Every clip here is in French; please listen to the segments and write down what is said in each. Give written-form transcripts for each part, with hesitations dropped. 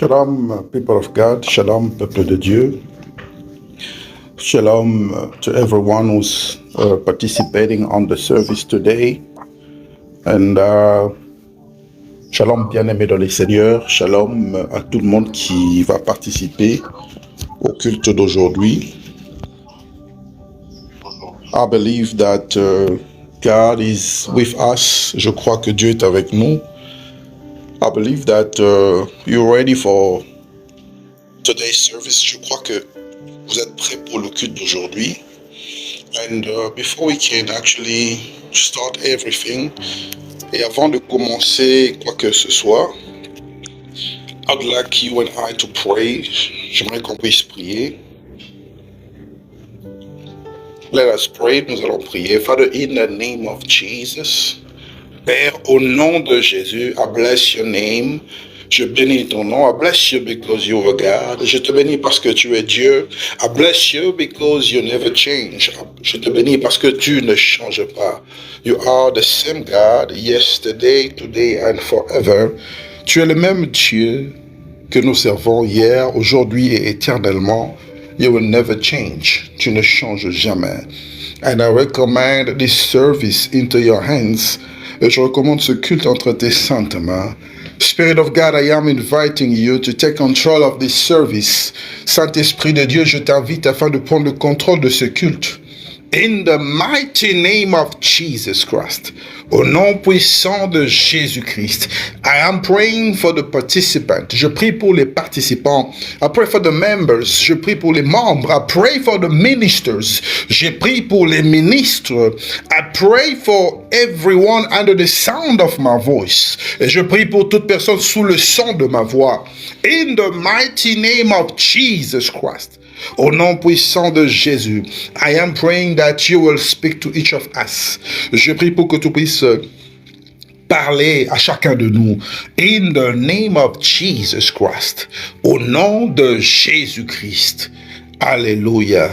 Shalom, people of God. Shalom, peuple de Dieu. Shalom to everyone who's participating on the service today. And shalom, bien-aimés dans les Seigneurs. Shalom à tout le monde qui va participer au culte d'aujourd'hui. I believe that God is with us. Je crois que Dieu est avec nous. I believe that you're ready for today's service. Je crois que vous êtes prêts pour le culte d'aujourd'hui. And before we can actually start everything, et avant de commencer quoi que ce soit, I'd like you and I to pray. J'aimerais qu'on puisse prier. Let us pray. Nous allons prier. Father, in the name of Jesus, Père, au nom de Jésus, I bless your name. Je bénis ton nom. I bless you because you are God. Je te bénis parce que tu es Dieu. I bless you because you never change. Je te bénis parce que tu ne changes pas. You are the same God, yesterday, today and forever. Tu es le même Dieu que nous servons hier, aujourd'hui et éternellement. You will never change. Tu ne changes jamais. And I recommend this service into your hands. Et je recommande ce culte entre tes saintes mains. Spirit of God, I am inviting you to take control of this service. Saint-Esprit de Dieu, je t'invite afin de prendre le contrôle de ce culte. In the mighty name of Jesus Christ. Au nom puissant de Jésus-Christ. I am praying for the participants. Je prie pour les participants. I pray for the members. Je prie pour les membres. I pray for the ministers. Je prie pour les ministres. I pray for everyone under the sound of my voice. Et je prie pour toute personne sous le son de ma voix. In the mighty name of Jesus Christ. Au nom puissant de Jésus, I am praying that you will speak to each of us. Je prie pour que tu puisses parler à chacun de nous. In the name of Jesus Christ. Au nom de Jésus-Christ. Alléluia.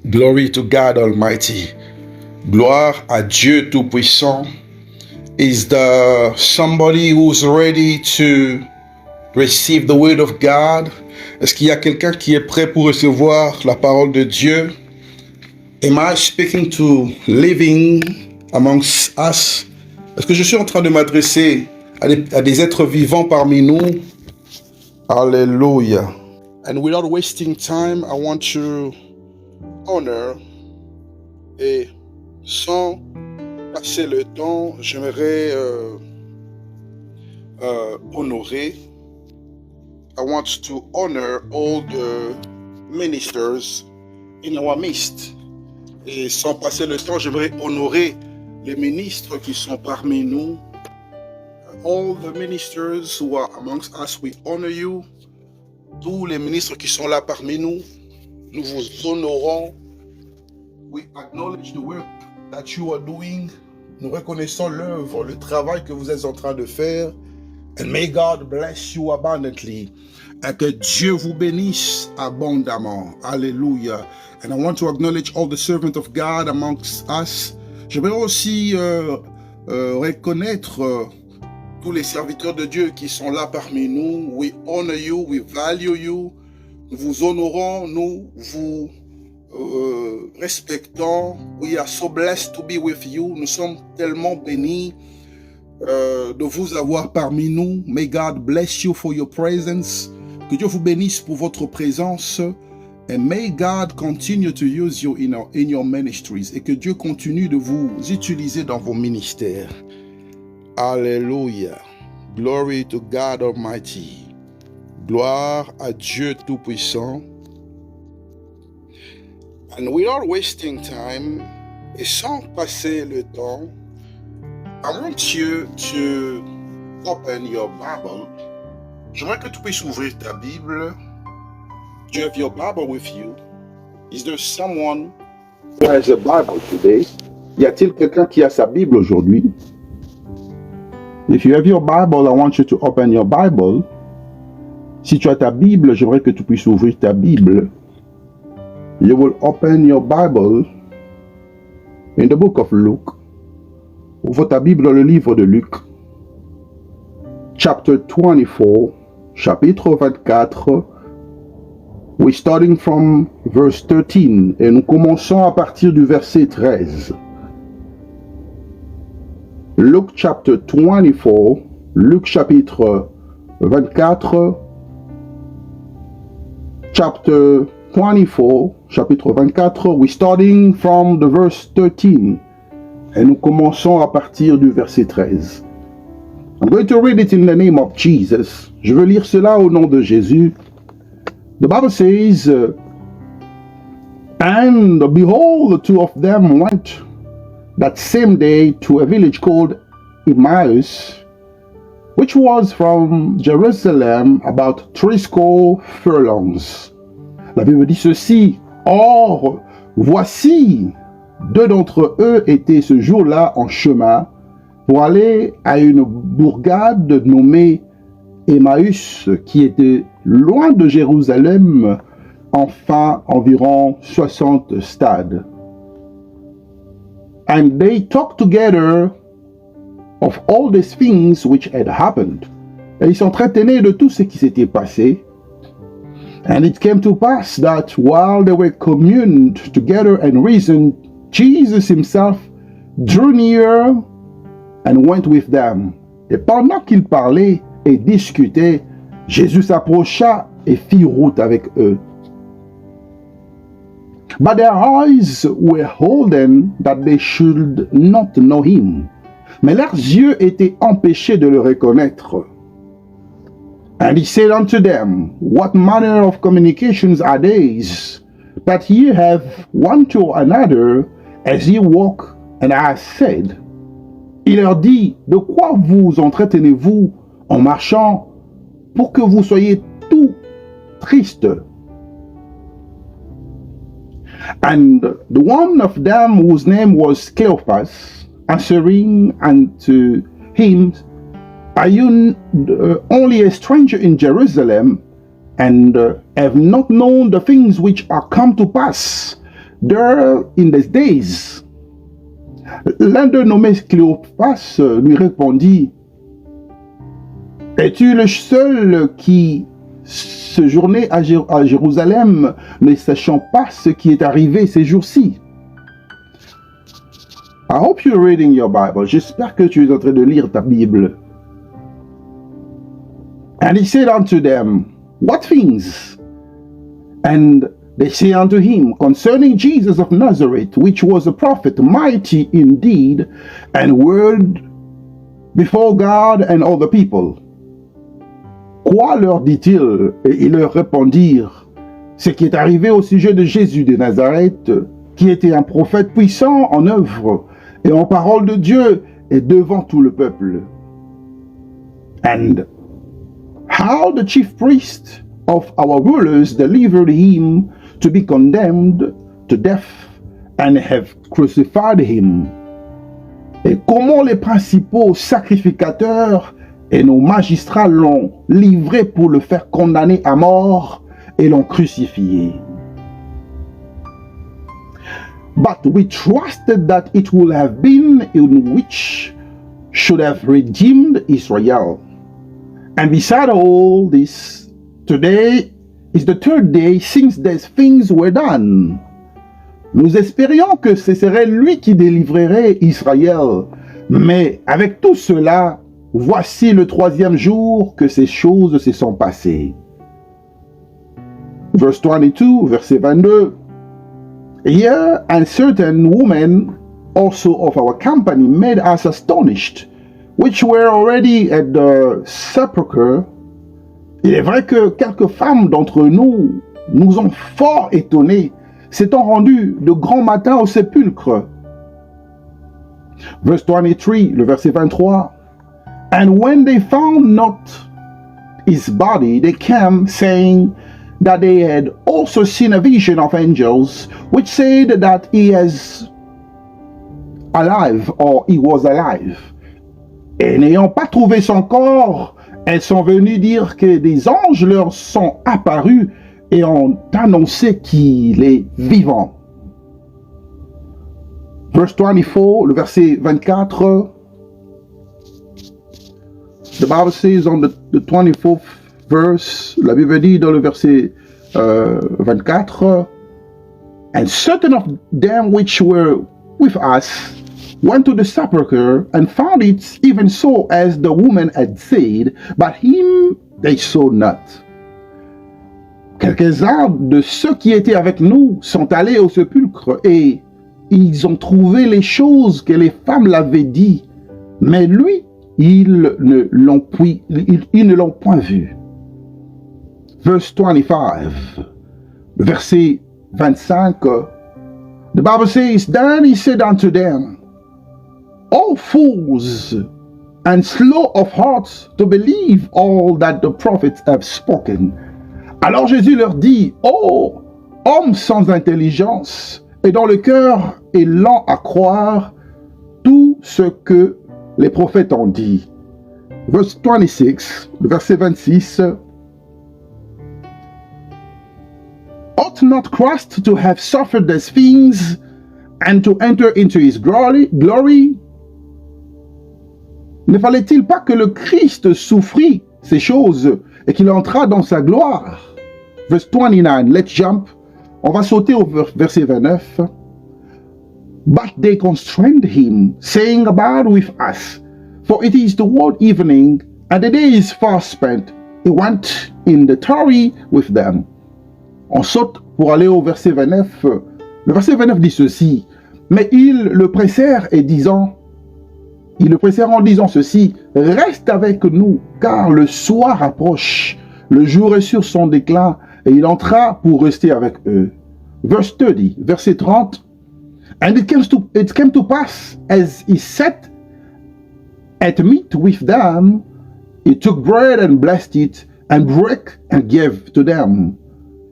Glory to God Almighty. Gloire à Dieu Tout-Puissant. Is there somebody who's ready to receive the word of God? Est-ce qu'il y a quelqu'un qui est prêt pour recevoir la parole de Dieu? Am I speaking to living amongst us? Est-ce que je suis en train de m'adresser à des êtres vivants parmi nous? Alléluia. And without wasting time, I want to honor, et sans passer le temps, j'aimerais honorer. I want to honor all the ministers in our midst. Et sans passer le temps, j'aimerais honorer les ministres qui sont parmi nous. All the ministers who are amongst us, we honor you. Tous les ministres qui sont là parmi nous, nous vous honorons. We acknowledge the work that you are doing. Nous reconnaissons l'œuvre, le travail que vous êtes en train de faire. And may God bless you abundantly. Et que Dieu vous bénisse abondamment. Alléluia. And I want to acknowledge all the servants of God amongst us. J'aimerais aussi reconnaître tous les serviteurs de Dieu qui sont là parmi nous. We honor you, we value you. Nous vous honorons, nous vous respectons. We are so blessed to be with you. Nous sommes tellement bénis de vous avoir parmi nous. May God bless you for your presence. Que Dieu vous bénisse pour votre présence. And may God continue to use you in your ministries. Et que Dieu continue de vous utiliser dans vos ministères. Alléluia. Glory to God Almighty. Gloire à Dieu Tout-Puissant. And without wasting time, et sans passer le temps, I want you to open your Bible. J'aimerais que tu puisses ouvrir ta Bible. Do you have your Bible with you? Is there someone who has a Bible today? Y a-t-il quelqu'un qui a sa Bible aujourd'hui? If you have your Bible, I want you to open your Bible. Si tu as ta Bible, j'aimerais que tu puisses ouvrir ta Bible. You will open your Bible in the book of Luke. Ouvre ta Bible dans le livre de Luc. Chapter 24, chapitre 24, we're starting from verse 13, et nous commençons à partir du verset 13. Luke chapter 24, Luc chapitre 24, chapter 24, chapitre 24, we're starting from the verse 13, et nous commençons à partir du verset 13. I'm going to read it in the name of Jesus. Je veux lire cela au nom de Jésus. The Bible says, and behold, the two of them went that same day to a village called Emmaus, which was from Jerusalem about 80 furlongs. La Bible dit ceci, or, voici, deux d'entre eux étaient ce jour-là en chemin pour aller à une bourgade nommée Emmaüs, qui était loin de Jérusalem, enfin environ 60 stades. And they talked together of all these things which had happened. Et ils s'entretenaient de tout ce qui s'était passé. And it came to pass that while they were communed together and reasoned, Jesus himself drew near and went with them. Et pendant qu'ils parlaient et discutaient, Jésus s'approcha et fit route avec eux. But their eyes were holden that they should not know him. Mais leurs yeux étaient empêchés de le reconnaître. And he said unto them, what manner of communications are these that ye have one to another as ye walk and are said? Il leur dit, de quoi vous entretenez-vous en marchant pour que vous soyez tout tristes? And the one of them whose name was Cleopas, answering unto him, are you only a stranger in Jerusalem, and have not known the things which are come to pass there in these days? L'un d'eux nommé Cléopas lui répondit, es-tu le seul qui séjournait à Jérusalem, ne sachant pas ce qui est arrivé ces jours-ci? I hope you're reading your Bible. J'espère que tu es en train de lire ta Bible. And he said unto them, what things? And they say unto him, concerning Jesus of Nazareth, which was a prophet, mighty indeed, and word before God and all the people. Quoi leur dit-il? Et ils leur répondirent, ce qui est arrivé au sujet de Jésus de Nazareth, qui était un prophète puissant en œuvre et en parole de Dieu et devant tout le peuple. And how the chief priests of our rulers delivered him to be condemned to death and have crucified him. Et comment les principaux sacrificateurs et nos magistrats l'ont livré pour le faire condamner à mort et l'ont crucifié. But we trusted that it would have been in which should have redeemed Israel. And beside all this, today is the third day since these things were done. Nous espérions que ce serait lui qui délivrerait Israël. Mais avec tout cela, voici le troisième jour que ces choses se sont passées. Verse 22, verset 22. Here and certain women also of our company made us astonished, which were already at the sepulchre. Il est vrai que quelques femmes d'entre nous nous ont fort étonnés, s'étant rendues de grand matin au sépulcre. Verse 23, le verset 23. And when they found not his body, they came, saying that they had also seen a vision of angels, which said that he is alive, or he was alive. Et n'ayant pas trouvé son corps, elles sont venues dire que des anges leur sont apparus et ont annoncé qu'il est vivant. Verse 24, le verset 24. The Bible says on the 24th verse, la Bible dit dans le verset 24, and certain of them which were with us went to the sepulchre and found it even so as the woman had said, but him they saw not. Quelques-uns de ceux qui étaient avec nous sont allés au sépulcre et ils ont trouvé les choses que les femmes l'avaient dit, mais lui, ils ne l'ont point vu. Verse 25, verset 25, the Bible says, then he said unto them, O fools, and slow of heart to believe all that the prophets have spoken. Alors Jésus leur dit, ô hommes sans intelligence, et dont le cœur est lent à croire tout ce que les prophètes ont dit. Verse 26, le verset 26. Ought not Christ to have suffered these things and to enter into his glory? Ne fallait-il pas que le Christ souffrit ces choses et qu'il entra dans sa gloire? Verse 29, let's jump. On va sauter au verset 29. But they constrained him, saying, Abide with us, for it is toward evening, and the day is far spent. He went in the tarry with them. On saute pour aller au verset 29. Le verset 29 dit ceci. Mais ils le pressèrent en disant ceci, reste avec nous, car le soir approche, le jour est sur son déclin, et il entra pour rester avec eux. Verse 30, verset 30. And it came to pass, as he sat at meat with them, he took bread and blessed it, and brake and gave to them.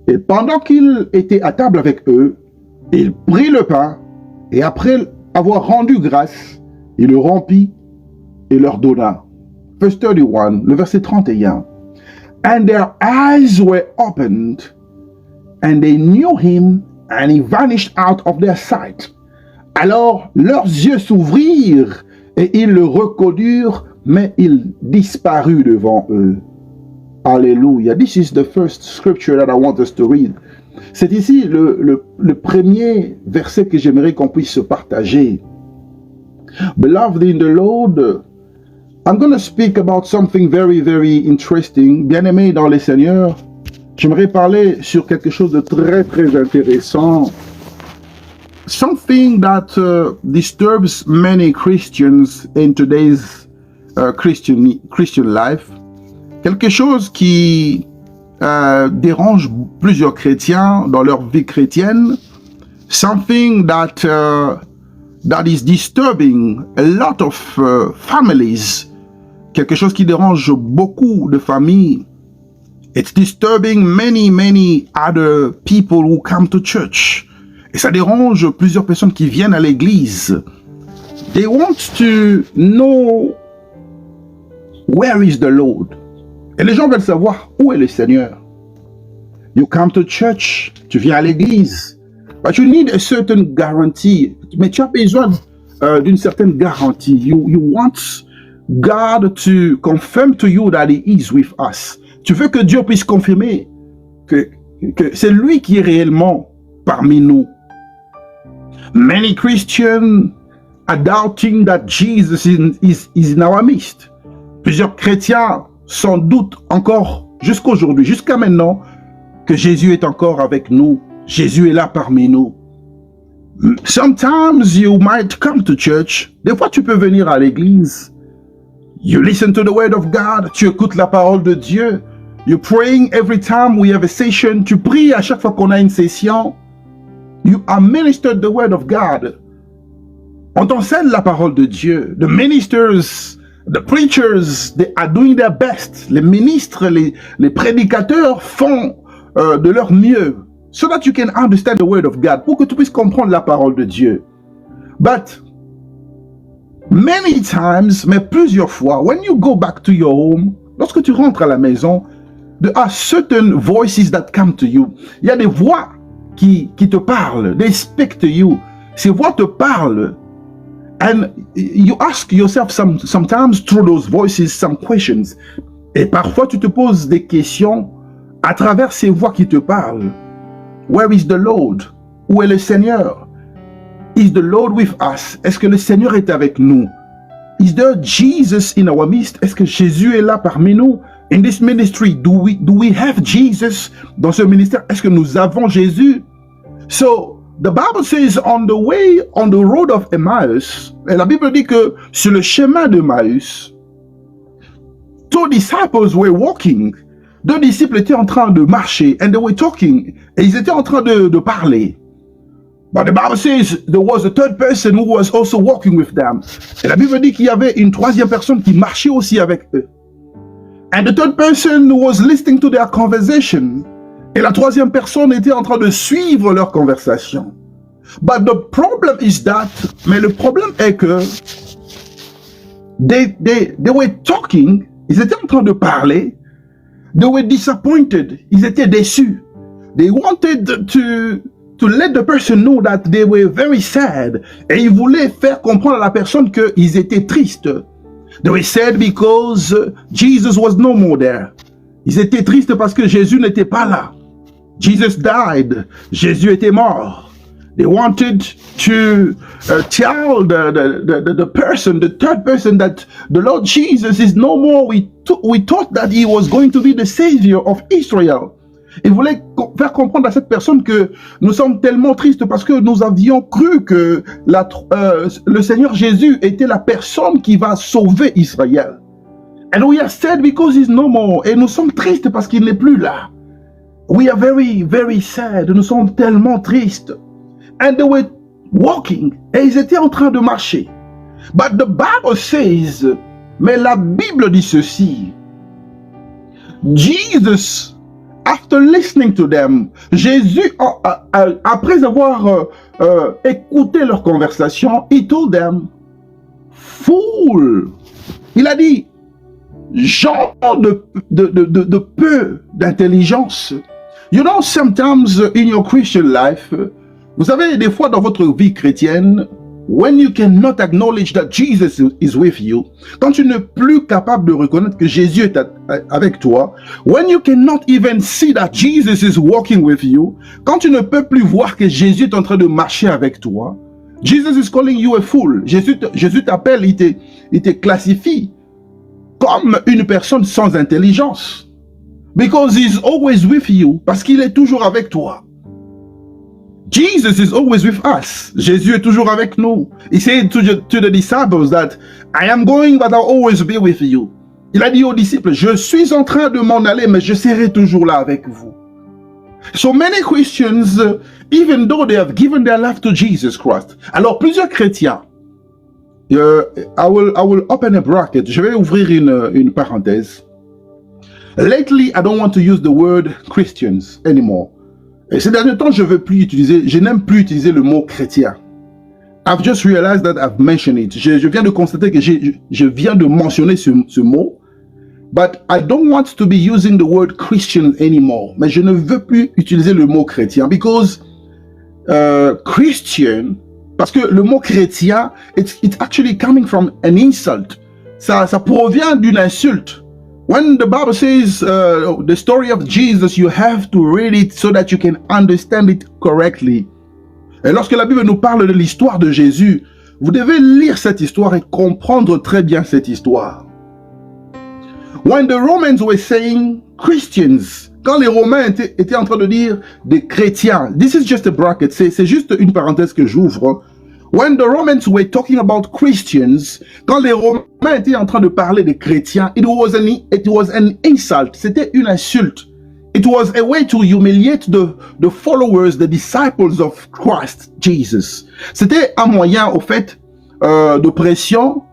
Et pendant qu'il était à table avec eux, il prit le pain, et après avoir rendu grâce, il le rompit et leur donna. Verse 31, le verset 31. And their eyes were opened, and they knew him, and he vanished out of their sight. Alors leurs yeux s'ouvrirent, et ils le reconnurent, mais il disparut devant eux. Alléluia. This is the first scripture that I want us to read. C'est ici le premier verset que j'aimerais qu'on puisse se partager. Beloved in the Lord, I'm going to speak about something very, very interesting. Bien-aimé dans les Seigneurs, j'aimerais parler sur quelque chose de très, très intéressant. Something that disturbs many Christians in today's Christian life. Quelque chose qui dérange plusieurs chrétiens dans leur vie chrétienne. Something that is disturbing a lot of families. Quelque chose qui dérange beaucoup de familles. It's disturbing many other people who come to church. Et ça dérange plusieurs personnes qui viennent à l'église. They want to know where is the Lord. Et les gens veulent savoir où est le Seigneur. You come to church, tu viens à l'église, but you need a certain guarantee. Mais tu as besoin d'une certaine garantie. You want God to confirm to you that He is with us. Tu veux que Dieu puisse confirmer que c'est lui qui est réellement parmi nous. Many Christians are doubting that Jesus is in our midst. Plusieurs chrétiens sans doute encore jusqu'aujourd'hui, jusqu'à maintenant, que Jésus est encore avec nous. Jésus est là parmi nous. Sometimes you might come to church. Des fois, tu peux venir à l'église. You listen to the word of God. Tu écoutes la parole de Dieu. You're praying every time we have a session. Tu pries à chaque fois qu'on a une session. You are ministered the word of God. On t'enseigne la parole de Dieu. The ministers, the preachers, they are doing their best. Les ministres, les prédicateurs font de leur mieux. So that you can understand the word of God. Pour que tu puisses comprendre la parole de Dieu. But many times, mais plusieurs fois, when you go back to your home, lorsque tu rentres à la maison, there are certain voices that come to you. Il y a des voix qui te parlent. They speak to you. Ces voix te parlent. And you ask yourself sometimes through those voices some questions. Et parfois, tu te poses des questions à travers ces voix qui te parlent. Where is the Lord? Où est le Seigneur? Is the Lord with us? Est-ce que le Seigneur est avec nous? Is there Jesus in our midst? Est-ce que Jésus est là parmi nous? In this ministry, do we have Jesus? Dans ce ministère, est-ce que nous avons Jésus? So, the Bible says on the way, on the road of Emmaus, et la Bible dit que sur le chemin d'Emmaüs, two disciples were walking. Deux disciples étaient en train de marcher, and they were talking, et ils étaient en train de parler. But the Bible says there was a third person who was also walking with them. Et la Bible dit qu'il y avait une troisième personne qui marchait aussi avec eux. And the third person was listening to their conversation. Et la troisième personne était en train de suivre leur conversation. But the problem is that, mais le problème est que they were talking, ils étaient en train de parler, they were disappointed, ils étaient déçus. They wanted to let the person know that they were very sad. Et ils voulaient faire comprendre à la personne qu'ils étaient tristes. They were sad because Jesus was no more there. Ils étaient tristes parce que Jésus n'était pas là. Jesus died. Jésus était mort. They wanted to tell the person, the third person, that the Lord Jesus is no more. We thought that he was going to be the Savior of Israel. Il voulait faire comprendre à cette personne que nous sommes tellement tristes parce que nous avions cru que le Seigneur Jésus était la personne qui va sauver Israël. And we are sad because he's no more. Et nous sommes tristes parce qu'il n'est plus là. We are very, very sad. Nous sommes tellement tristes. And they were walking. Et ils étaient en train de marcher. But the Bible says, mais la Bible dit ceci. Jesus, after listening to them, Jésus, après avoir écouté leur conversation, he told them, fool. Il a dit, gens de peu d'intelligence. You know, sometimes in your Christian life, vous savez, des fois dans votre vie chrétienne, when you cannot acknowledge that Jesus is with you, quand tu n'es plus capable de reconnaître que Jésus est avec toi, when you cannot even see that Jesus is walking with you, quand tu ne peux plus voir que Jésus est en train de marcher avec toi, Jesus is calling you a fool. Jésus t'appelle, il te classifie comme une personne sans intelligence. Because he's always with you, parce qu'il est toujours avec toi. Jesus is always with us. Jésus est toujours avec nous. He said to the disciples that I am going, but I'll always be with you. Il a dit aux disciples, je suis en train de m'en aller, mais je serai toujours là avec vous. So many Christians, even though they have given their life to Jesus Christ. Alors plusieurs chrétiens, I will open a bracket. Je vais ouvrir une parenthèse. Lately, I don't want to use the word Christians anymore. Et ces derniers temps, je n'aime plus utiliser le mot chrétien. I've just realized that I've mentioned it. Je viens de constater que je viens de mentionner ce mot. But I don't want to be using the word Christian anymore. Mais je ne veux plus utiliser le mot chrétien. Because Christian, parce que le mot chrétien, it's actually coming from an insult. Ça provient d'une insulte. When the Bible says the story of Jesus, you have to read it so that you can understand it correctly. Et lorsque la Bible nous parle de l'histoire de Jésus, vous devez lire cette histoire et comprendre très bien cette histoire. When the Romans were saying Christians, quand les Romains étaient en train de dire des chrétiens, this is just a bracket, c'est juste une parenthèse que j'ouvre. When the Romans were talking about Christians, quand les Romains étaient en train de parler des chrétiens, it was an insult. C'était une insulte. It was a way to humiliate the followers, the disciples of Christ Jesus. C'était un moyen, au fait, de pression,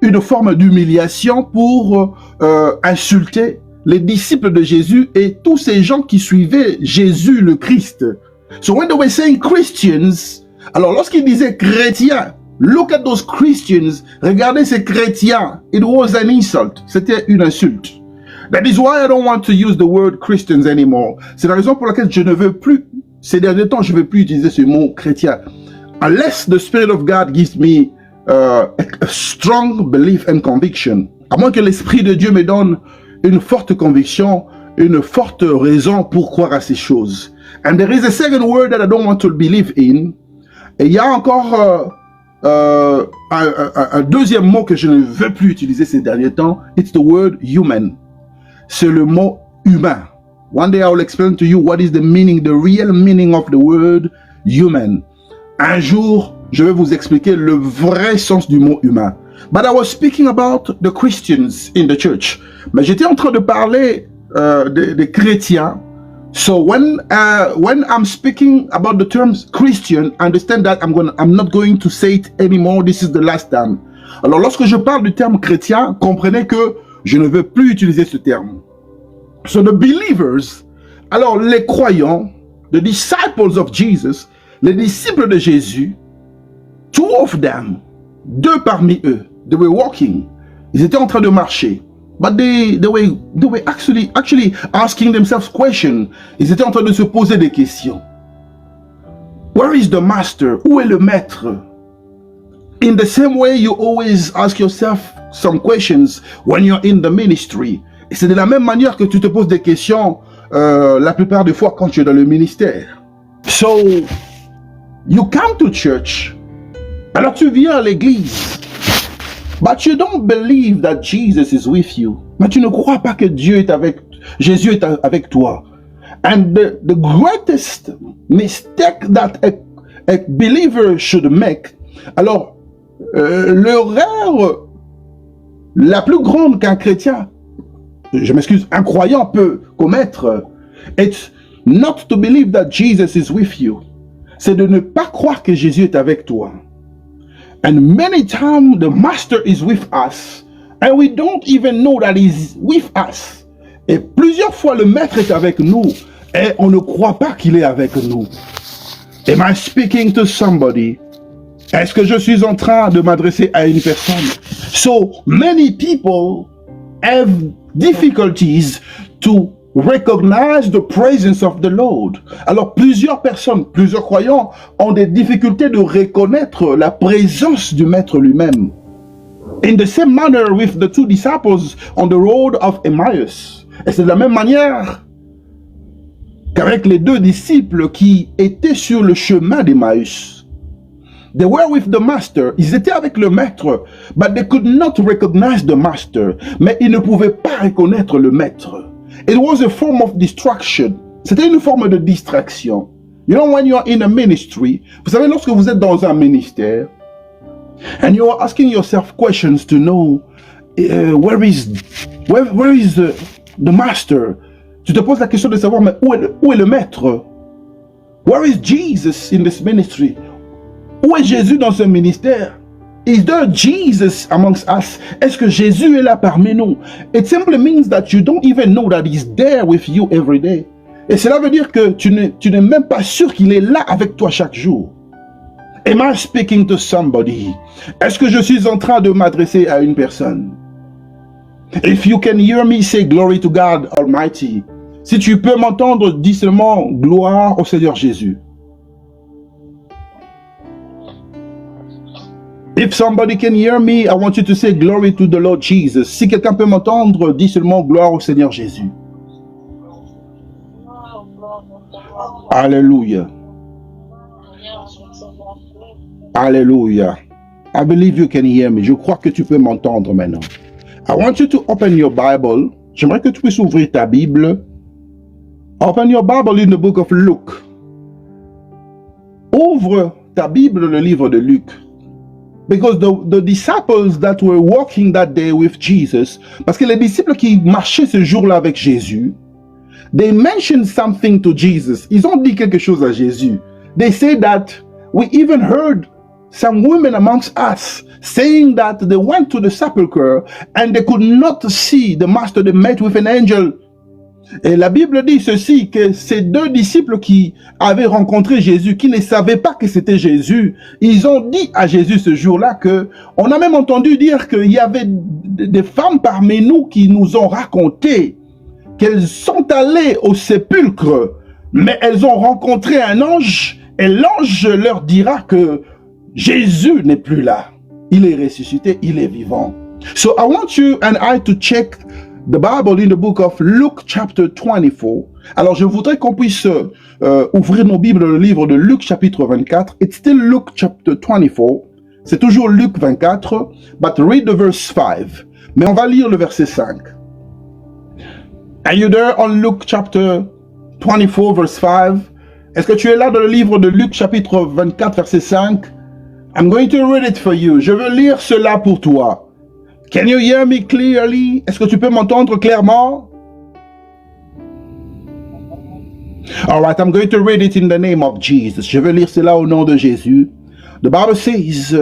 une forme d'humiliation pour insulter les disciples de Jésus et tous ces gens qui suivaient Jésus le Christ. So when they were saying Christians, alors, lorsqu'il disait chrétiens, look at those Christians, regardez ces chrétiens, it was an insult, c'était une insulte. That is why I don't want to use the word Christians anymore. C'est la raison pour laquelle je ne veux plus, ces derniers temps, je ne veux plus utiliser ce mot chrétien. Unless the Spirit of God gives me a strong belief and conviction. À moins que l'Esprit de Dieu me donne une forte conviction, une forte raison pour croire à ces choses. And there is a second word that I don't want to believe in. Et il y a encore un deuxième mot que je ne veux plus utiliser ces derniers temps. It's the word human. C'est le mot humain. One day I will explain to you what is the meaning, the real meaning of the word human. Un jour, je vais vous expliquer le vrai sens du mot humain. But I was speaking about the Christians in the church. Mais j'étais en train de parler des chrétiens. So when I'm speaking about the terms Christian, understand that I'm not going to say it anymore. This is the last time. Alors lorsque je parle du terme chrétien, comprenez que je ne veux plus utiliser ce terme. So the believers, alors les croyants, the disciples of Jesus, les disciples de Jésus, two of them, deux parmi eux, they were walking. Ils étaient en train de marcher. But they were actually asking themselves questions. Ils étaient en train de se poser des questions. Where is the master? Où est le maître? In the same way, you always ask yourself some questions when you're in the ministry. Et c'est de la même manière que tu te poses des questions la plupart des fois quand tu es dans le ministère. So, you come to church. Alors tu viens à l'église. But you don't believe that Jesus is with you. Mais tu ne crois pas que Jésus est avec toi. And the greatest mistake that a believer should make. Alors, l'erreur la plus grande qu'un chrétien, je m'excuse, un croyant peut commettre, it's not to believe that Jesus is with you. C'est de ne pas croire que Jésus est avec toi. And many times the master is with us and we don't even know that he's with us. Et plusieurs fois le maître est avec nous et on ne croit pas qu'il est avec nous. Am I speaking to somebody? Est-ce que je suis en train de m'adresser à une personne? So many people have difficulties to recognize the presence of the Lord. Alors plusieurs personnes, plusieurs croyants ont des difficultés de reconnaître la présence du Maître lui-même. In the same manner with the two disciples on the road of Emmaus. Et c'est de la même manière qu'avec les deux disciples qui étaient sur le chemin d'Emmaüs. They were with the master. Ils étaient avec le maître, but they could not recognize the master. Mais ils ne pouvaient pas reconnaître le maître. It was a form of distraction. C'était une forme de distraction. You know, when you're in a ministry, vous savez, lorsque vous êtes dans un ministère, and you're asking yourself questions to know where is the master. Tu te poses la question de savoir, mais où est le maître? Where is Jesus in this ministry? Où est Jésus dans ce ministère? Is there Jesus amongst us? Est-ce que Jésus est là parmi nous? It simply means that you don't even know that he's there with you every day. Et cela veut dire que tu n'es même pas sûr qu'il est là avec toi chaque jour. Am I speaking to somebody? Est-ce que je suis en train de m'adresser à une personne? If you can hear me, say glory to God Almighty. Si tu peux m'entendre, dis seulement gloire au Seigneur Jésus. If somebody can hear me, I want you to say glory to the Lord Jesus. Si quelqu'un peut m'entendre, dis seulement gloire au Seigneur Jésus. Alléluia. Alléluia. I believe you can hear me. Je crois que tu peux m'entendre maintenant. I want you to open your Bible. J'aimerais que tu puisses ouvrir ta Bible. Open your Bible in the book of Luke. Ouvre ta Bible, le livre de Luc. Because the disciples that were walking that day with Jesus, parce que les disciples qui marchaient ce jour-là avec Jésus, they mentioned something to Jesus. Ils ont dit quelque chose à Jésus. They said that we even heard some women amongst us saying that they went to the sepulchre and they could not see the master. They met with an angel. Et la Bible dit ceci, que ces deux disciples qui avaient rencontré Jésus, qui ne savaient pas que c'était Jésus, ils ont dit à Jésus ce jour-là que, on a même entendu dire qu'il y avait des femmes parmi nous qui nous ont raconté qu'elles sont allées au sépulcre, mais elles ont rencontré un ange, et l'ange leur dira que Jésus n'est plus là. Il est ressuscité, il est vivant. So I want you and I to check the Bible in the book of Luke chapter 24. Alors, je voudrais qu'on puisse ouvrir nos Bibles, le livre de Luc chapitre 24. It's still Luke chapter 24. C'est toujours Luc 24, but read the verse 5. Mais on va lire le verset 5. Are you there on Luke chapter 24, verse 5? Est-ce que tu es là dans le livre de Luc chapitre 24, verset 5? I'm going to read it for you. Je veux lire cela pour toi. Can you hear me clearly? Est-ce que tu peux m'entendre clairement? All right, I'm going to read it in the name of Jesus. Je vais lire cela au nom de Jésus. The Bible says,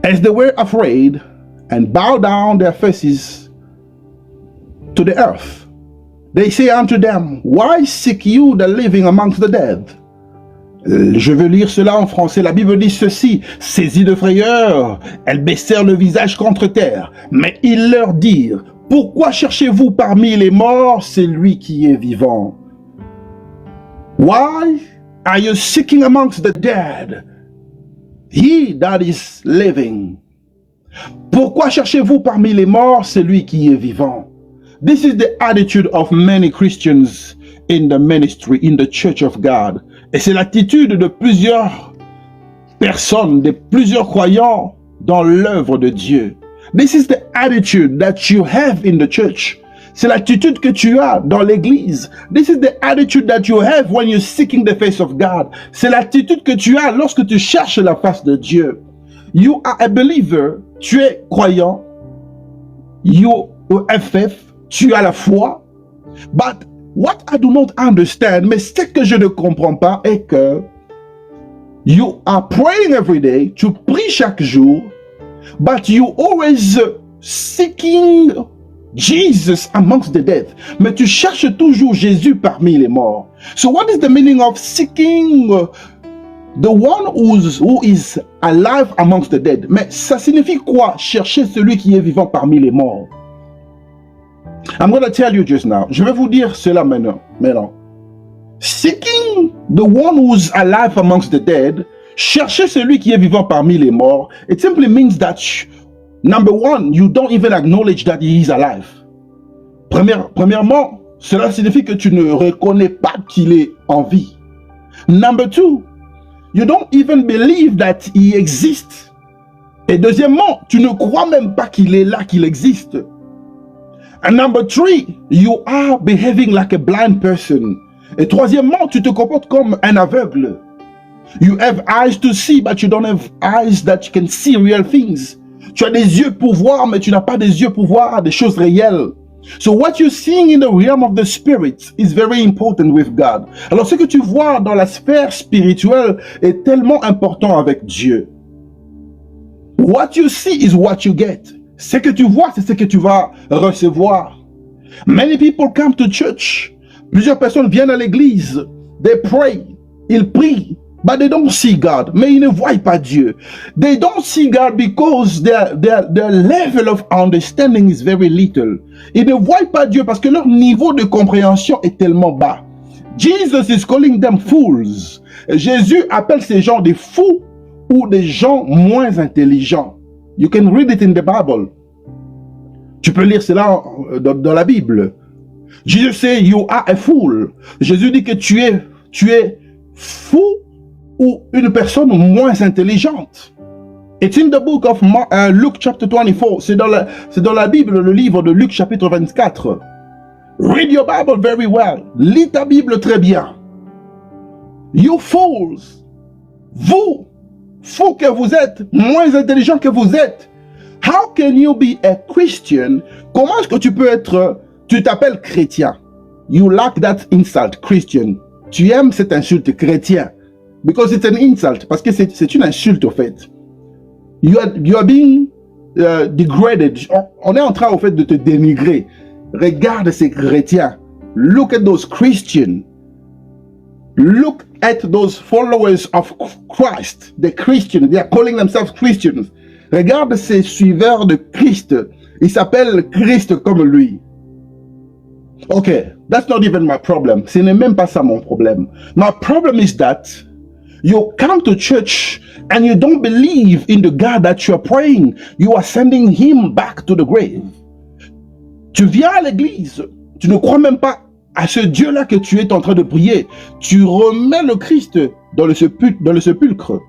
as they were afraid and bowed down their faces to the earth, they say unto them, why seek you the living amongst the dead? Je veux lire cela en français. La Bible dit ceci. Saisis de frayeur, elles baissèrent le visage contre terre. Mais ils leur dirent, pourquoi cherchez-vous parmi les morts celui qui est vivant? Why are you seeking amongst the dead he that is living? Pourquoi cherchez-vous parmi les morts celui qui est vivant? This is the attitude of many Christians in the ministry, in the church of God. Et c'est l'attitude de plusieurs personnes, de plusieurs croyants dans l'œuvre de Dieu. This is the attitude that you have in the church. C'est l'attitude que tu as dans l'église. This is the attitude that you have when you're seeking the face of God. C'est l'attitude que tu as lorsque tu cherches la face de Dieu. You are a believer. Tu es croyant. You have faith. Tu as la foi. But what I do not understand, mais ce que je ne comprends pas est que you are praying every day, tu pries chaque jour, but you always seeking Jesus amongst the dead. Mais tu cherches toujours Jésus parmi les morts. So what is the meaning of seeking the one who is alive amongst the dead? Mais ça signifie quoi, chercher celui qui est vivant parmi les morts? I'm going to tell you just now. Je vais vous dire cela maintenant. Seeking the one who's alive amongst the dead, chercher celui qui est vivant parmi les morts, it simply means that, number one, you don't even acknowledge that he is alive. Premièrement, cela signifie que tu ne reconnais pas qu'il est en vie. Number two, you don't even believe that he exists. Et deuxièmement, tu ne crois même pas qu'il est là, qu'il existe. And number three, you are behaving like a blind person. Et troisièmement, tu te comportes comme un aveugle. You have eyes to see, but you don't have eyes that you can see real things. Tu as des yeux pour voir, mais tu n'as pas des yeux pour voir des choses réelles. So what you're seeing in the realm of the spirit is very important with God. Alors ce que tu vois dans la sphère spirituelle est tellement important avec Dieu. What you see is what you get. Ce que tu vois, c'est ce que tu vas recevoir. Many people come to church. Plusieurs personnes viennent à l'église. They pray. Ils prient. But they don't see God. Mais ils ne voient pas Dieu. They don't see God because their level of understanding is very little. Ils ne voient pas Dieu parce que leur niveau de compréhension est tellement bas. Jesus is calling them fools. Jésus appelle ces gens des fous ou des gens moins intelligents. You can read it in the Bible. Tu peux lire cela dans la Bible. Jesus say you are a fool. Jésus dit que tu es fou ou une personne moins intelligente. It's in the book of Luke chapter 24. C'est dans la Bible, le livre de Luc chapitre 24. Read your Bible very well. Lis ta Bible très bien. You fools. Vous, fous que vous êtes, moins intelligent que vous êtes. How can you be a Christian? Comment est-ce que tu t'appelles chrétien? You like that insult, Christian. Tu aimes cette insulte, chrétien. Because it's an insult. Parce que c'est une insulte, au fait. You are being degraded. On est en train, au fait, de te dénigrer. Regarde ces chrétiens. Look at those Christians. Look at those followers of Christ. The Christians. They are calling themselves Christians. Regarde ces suiveurs de Christ. Ils s'appellent Christ comme lui. Okay, that's not even my problem. Ce n'est même pas ça mon problème. My problem is that you come to church and you don't believe in the God that you are praying. You are sending him back to the grave. Tu viens à l'église, tu ne crois même pas à ce Dieu-là que tu es en train de prier. Tu remets le Christ dans le sépulcre.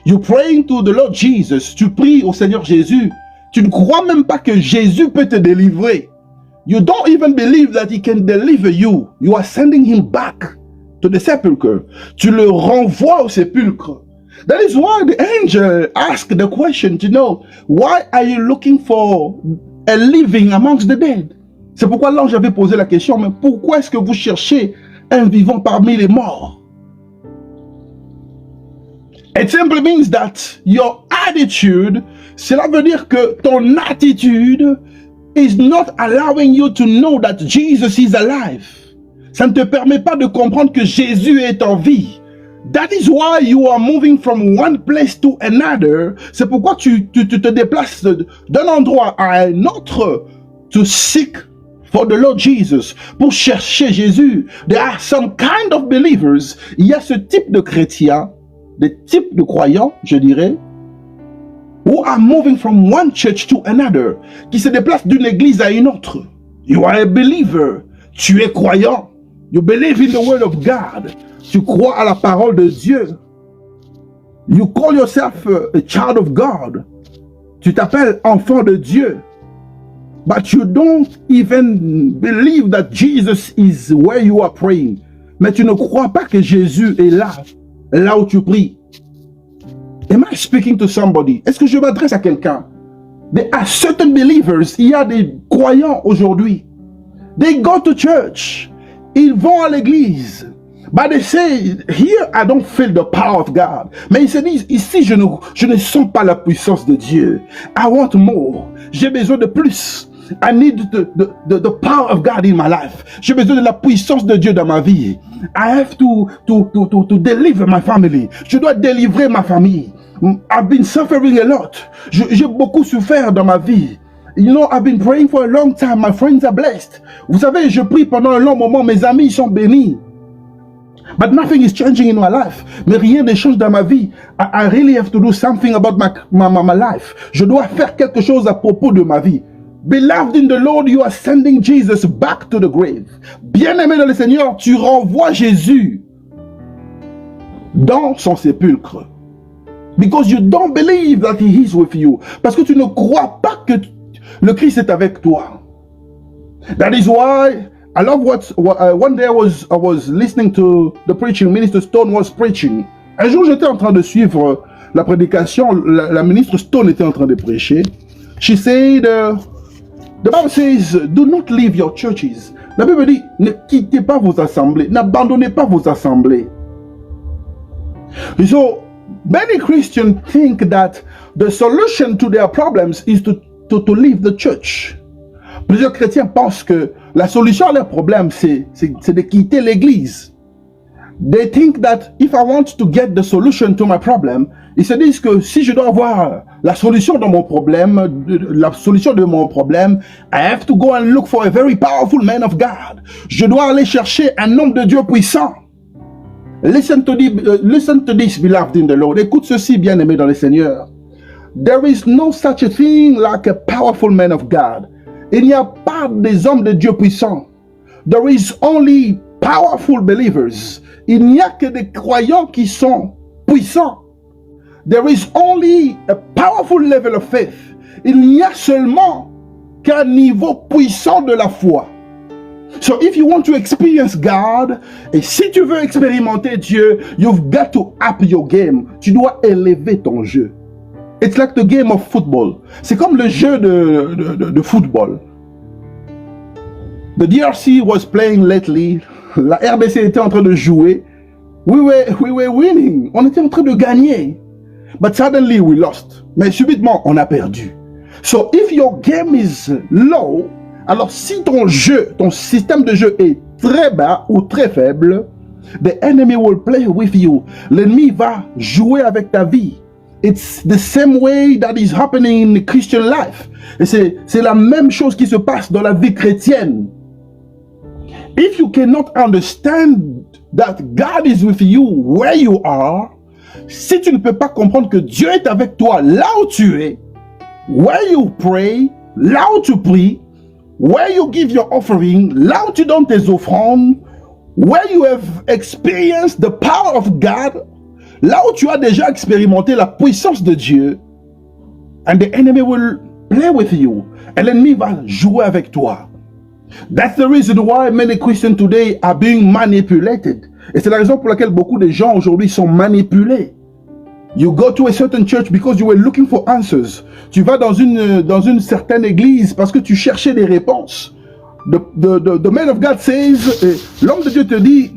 You're praying to the Lord Jesus. Tu pries au Seigneur Jésus. Tu ne crois même pas que Jésus peut te délivrer. You don't even believe that he can deliver you. You are sending him back to the sepulchre. Tu le renvoies au sépulcre. That is why the angel asked the question, you know, why are you looking for a living amongst the dead? C'est pourquoi l'ange avait posé la question, mais pourquoi est-ce que vous cherchez un vivant parmi les morts? It simply means that your attitude, cela veut dire que ton attitude is not allowing you to know that Jesus is alive. Ça ne te permet pas de comprendre que Jésus est en vie. That is why you are moving from one place to another. C'est pourquoi tu te déplaces d'un endroit à un autre to seek for the Lord Jesus, pour chercher Jésus. There are some kind of believers. Il y a ce type de chrétiens, des types de croyants, je dirais, who are moving from one church to another, qui se déplacent d'une église à une autre. You are a believer. Tu es croyant. You believe in the word of God. Tu crois à la parole de Dieu. You call yourself a child of God. Tu t'appelles enfant de Dieu. But you don't even believe that Jesus is where you are praying. Mais tu ne crois pas que Jésus est là où tu pries. Am I speaking to somebody? Est-ce que je m'adresse à quelqu'un? There are certain believers. Il y a des croyants aujourd'hui. They go to church. Ils vont à l'église. But they say, here I don't feel the power of God. Mais ils se disent, ici je ne sens pas la puissance de Dieu. I want more. J'ai besoin de plus. I need the power of God in my life. J'ai besoin de la puissance de Dieu dans ma vie. I have to deliver my family. Je dois délivrer ma famille. I've been suffering a lot. J'ai beaucoup souffert dans ma vie. You know, I've been praying for a long time. My friends are blessed. Vous savez, je prie pendant un long moment. Mes amis sont bénis. But nothing is changing in my life. Mais rien ne change dans ma vie. I really have to do something about my life. Je dois faire quelque chose à propos de ma vie. Beloved in the Lord, you are sending Jesus back to the grave. Bien-aimé dans le Seigneur, tu renvoies Jésus dans son sépulcre. Because you don't believe that he is with you. Parce que tu ne crois pas que le Christ est avec toi. That is why I love one day I was listening to the preaching. Minister Stone was preaching. Un jour, j'étais en train de suivre la prédication. La ministre Stone était en train de prêcher. She said, the Bible says, do not leave your churches. La Bible dit, ne quittez pas vos assemblées. N'abandonnez pas vos assemblées. So, many Christians think that the solution to their problems is to leave the church. Plusieurs chrétiens pensent que la solution à leurs problèmes, c'est de quitter l'église. They think that if I want to get the solution to my problem, ils se disent que si je dois avoir la solution de mon problème, I have to go and look for a very powerful man of God. Je dois aller chercher un homme de Dieu puissant. Listen to this, beloved in the Lord. Écoute ceci, bien-aimé dans le Seigneur. There is no such a thing like a powerful man of God. Il n'y a pas des hommes de Dieu puissants. There is only powerful believers. Il n'y a que des croyants qui sont puissants. There is only a powerful level of faith. Il n'y a seulement qu'un niveau puissant de la foi. So if you want to experience God, et si tu veux expérimenter Dieu, you've got to up your game. Tu dois élever ton jeu. It's like the game of football. C'est comme le jeu de football. The DRC was playing lately. La RDC était en train de jouer. We were winning. On était en train de gagner. But suddenly we lost. Mais subitement, on a perdu. So if your game is low, alors si ton jeu, ton système de jeu est très bas ou très faible, the enemy will play with you. L'ennemi va jouer avec ta vie. It's the same way that is happening in the Christian life. Et c'est la même chose qui se passe dans la vie chrétienne. If you cannot understand that God is with you where you are, si tu ne peux pas comprendre que Dieu est avec toi là où tu es, where you pray, là où tu pries, where you give your offering, là où tu donnes tes offrandes, where you have experienced the power of God, là où tu as déjà expérimenté la puissance de Dieu, and the enemy will play with you, et l'ennemi va jouer avec toi. That's the reason why many Christians today are being manipulated. Et c'est la raison pour laquelle beaucoup de gens aujourd'hui sont manipulés. You go to a certain church because you were looking for answers. Tu vas dans une certaine église parce que tu cherchais des réponses. The man of God says, l'homme de Dieu te dit,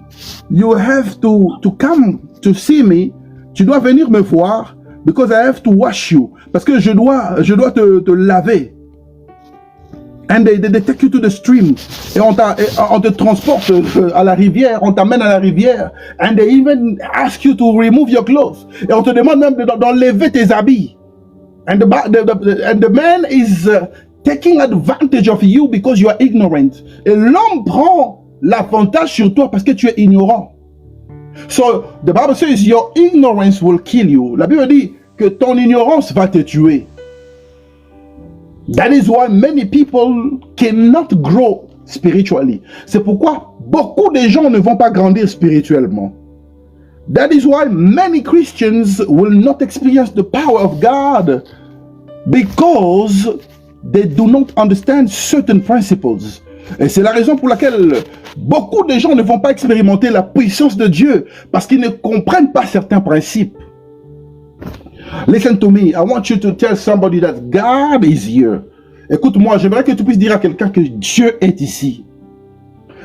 you have to come to see me. Tu dois venir me voir because I have to wash you. Parce que je dois te laver. And they take you to the stream. Et on te transporte à la rivière, on t'amène à la rivière. And they even ask you to remove your clothes. Et on te demande même d'enlever tes habits. And the man is taking advantage of you because you are ignorant. Et l'homme prend l'avantage sur toi parce que tu es ignorant. So, the Bible says your ignorance will kill you. La Bible dit que ton ignorance va te tuer. That is why many people cannot grow spiritually. C'est pourquoi beaucoup de gens ne vont pas grandir spirituellement. That is why many Christians will not experience the power of God because they do not understand certain principles. Et c'est la raison pour laquelle beaucoup de gens ne vont pas expérimenter la puissance de Dieu parce qu'ils ne comprennent pas certains principes. Listen to me. I want you to tell somebody that God is here. Écoute-moi, j'aimerais que tu puisses dire à quelqu'un que Dieu est ici.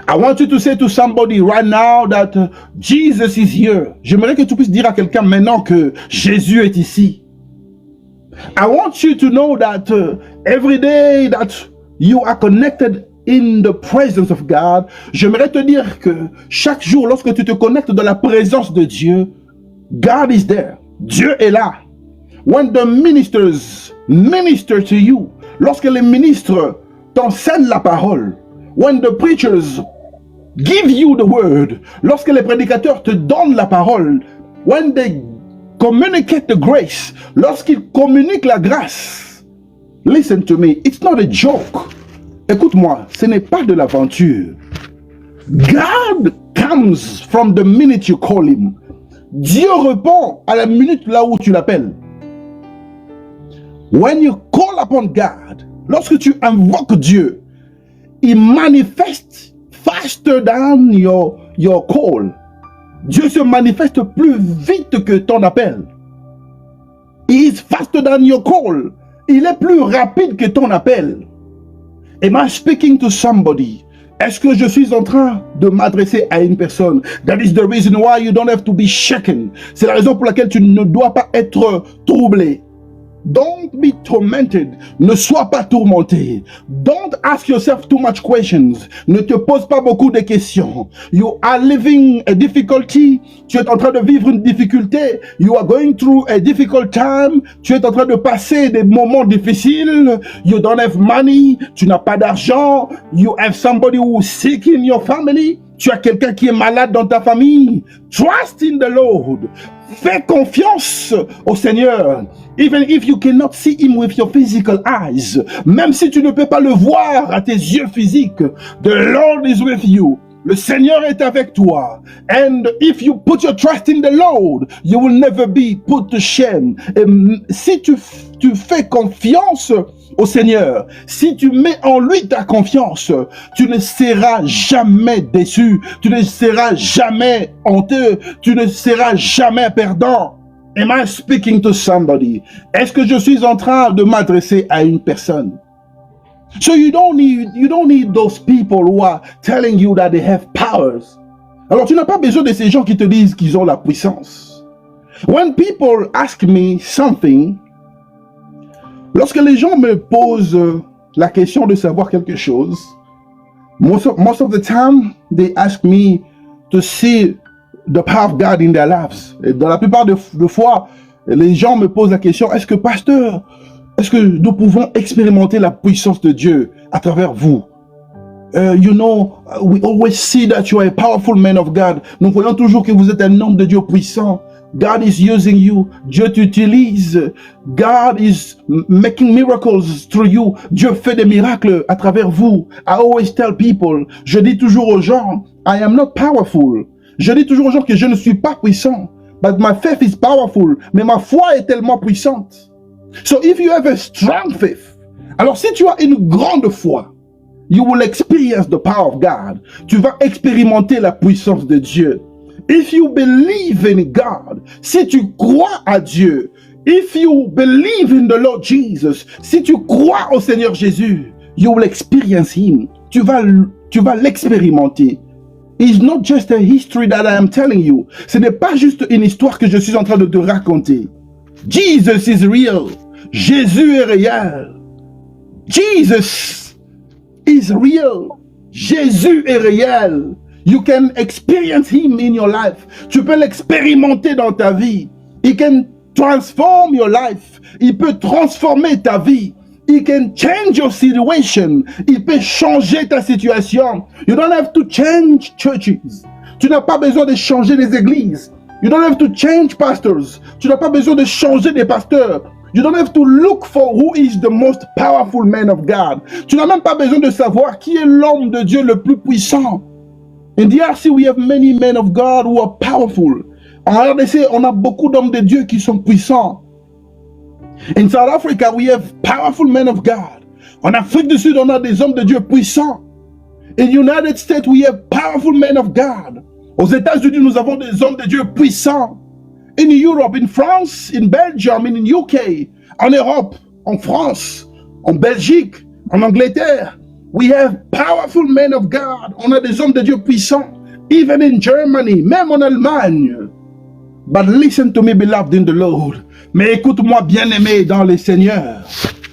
I want you to say to somebody right now that Jesus is here. J'aimerais que tu puisses dire à quelqu'un maintenant que Jésus est ici. I want you to know that every day that you are connected in the presence of God, j'aimerais te dire que chaque jour, lorsque tu te connectes dans la présence de Dieu, God is there. Dieu est là. When the ministers minister to you, lorsque les ministres t'enseignent la parole, when the preachers give you the word, lorsque les prédicateurs te donnent la parole, when they communicate the grace, lorsqu'ils communiquent la grâce, listen to me, it's not a joke. Écoute-moi, ce n'est pas de l'aventure. God comes from the minute you call him. Dieu répond à la minute là où tu l'appelles. When you call upon God, lorsque tu invoques Dieu, il manifeste faster than your call. Dieu se manifeste plus vite que ton appel. He is faster than your call. Il est plus rapide que ton appel. Am I speaking to somebody? Est-ce que je suis en train de m'adresser à une personne? That is the reason why you don't have to be shaken. C'est la raison pour laquelle tu ne dois pas être troublé. Don't be tormented. Ne sois pas tourmenté. Don't ask yourself too much questions. Ne te pose pas beaucoup de questions. You are living a difficulty. Tu es en train de vivre une difficulté. You are going through a difficult time. Tu es en train de passer des moments difficiles. You don't have money. Tu n'as pas d'argent. You have somebody who is sick in your family. Tu as quelqu'un qui est malade dans ta famille. Trust in the Lord. Fais confiance au Seigneur. Even if you cannot see him with your physical eyes. Même si tu ne peux pas le voir à tes yeux physiques. The Lord is with you. Le Seigneur est avec toi. And if you put your trust in the Lord, you will never be put to shame. Et si tu fais confiance au Seigneur, si tu mets en lui ta confiance, tu ne seras jamais déçu, tu ne seras jamais honteux, tu ne seras jamais perdant. Am I speaking to somebody? Est-ce que je suis en train de m'adresser à une personne? So you don't need those people who are telling you that they have powers. Alors tu n'as pas besoin de ces gens qui te disent qu'ils ont la puissance. When people ask me something, lorsque les gens me posent la question de savoir quelque chose, most of the time they ask me to see the power of God in their lives. Et dans la plupart de fois, les gens me posent la question, est-ce que pasteur, est-ce que nous pouvons expérimenter la puissance de Dieu à travers vous? You know, we always see that you are a powerful man of God. Nous voyons toujours que vous êtes un homme de Dieu puissant. God is using you. Dieu t'utilise. God is making miracles through you. Dieu fait des miracles à travers vous. I always tell people, je dis toujours aux gens, I am not powerful. Je dis toujours aux gens que je ne suis pas puissant. But my faith is powerful. Mais ma foi est tellement puissante. So if you have a strong faith, alors si tu as une grande foi, you will experience the power of God. Tu vas expérimenter la puissance de Dieu. If you believe in God, si tu crois à Dieu, if you believe in the Lord Jesus, si tu crois au Seigneur Jésus, you will experience Him. Tu vas l'expérimenter. It's not just a history that I am telling you. Ce n'est pas juste une histoire que je suis en train de te raconter. Jesus is real. Jésus est réel. Jesus is real. Jésus est réel. You can experience Him in your life. Tu peux l'expérimenter dans ta vie. He can transform your life. Il peut transformer ta vie. He can change your situation. Il peut changer ta situation. You don't have to change churches. Tu n'as pas besoin de changer les églises. You don't have to change pastors. Tu n'as pas besoin de changer des pasteurs. You don't have to look for who is the most powerful man of God. Tu n'as même pas besoin de savoir qui est l'homme de Dieu le plus puissant. In DRC, we have many men of God who are powerful. En RDC, on a beaucoup d'hommes de Dieu qui sont puissants. In South Africa, we have powerful men of God. En Afrique du Sud, on a des hommes de Dieu puissants. In United States, we have powerful men of God. Aux États-Unis, nous avons des hommes de Dieu puissants. In Europe, in France, in Belgium, in UK, en Europe, en France, en Belgique, en Angleterre, we have powerful men of God. On a des hommes de Dieu puissants. Even in Germany, même en Allemagne. But listen to me, beloved in the Lord. Mais écoute-moi, bien-aimé dans le Seigneur.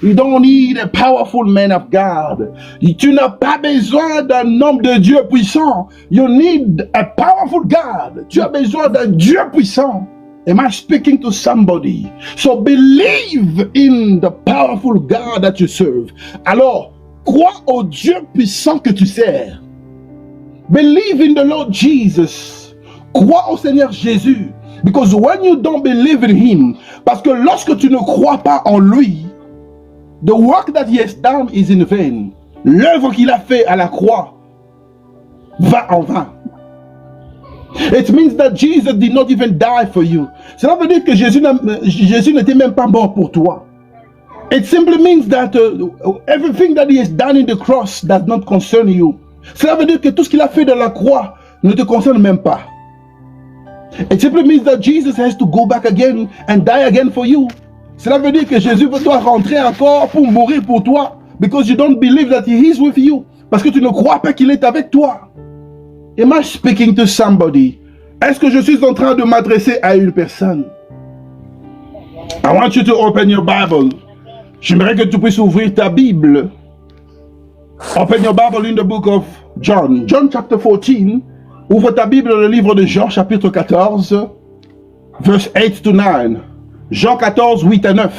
You don't need a powerful man of God. Tu n'as pas besoin d'un homme de Dieu puissant. You need a powerful God. Tu as besoin d'un Dieu puissant. Am I speaking to somebody? So believe in the powerful God that you serve. Alors, crois au Dieu puissant que tu sers. Believe in the Lord Jesus. Crois au Seigneur Jésus. Because when you don't believe in Him, parce que lorsque tu ne crois pas en lui, the work that He has done is in vain. L'œuvre qu'il a fait à la croix va en vain. It means that Jesus did not even die for you. Cela veut dire que Jésus n'était même pas mort pour toi. It simply means that everything that He has done in the cross does not concern you. Cela veut dire que tout ce qu'il a fait dans la croix ne te concerne même pas. It simply means that Jesus has to go back again and die again for you. Cela veut dire que Jésus doit rentrer encore pour mourir pour toi. Because you don't believe that He is with you. Parce que tu ne crois pas qu'il est avec toi. Am I speaking to somebody? Est-ce que je suis en train de m'adresser à une personne? I want you to open your Bible. J'aimerais que tu puisses ouvrir ta Bible. Open your Bible in the book of John. John chapter 14. Ouvre ta Bible dans le livre de Jean, chapitre 14, verse 8 to 9. Jean 14, 8 à 9.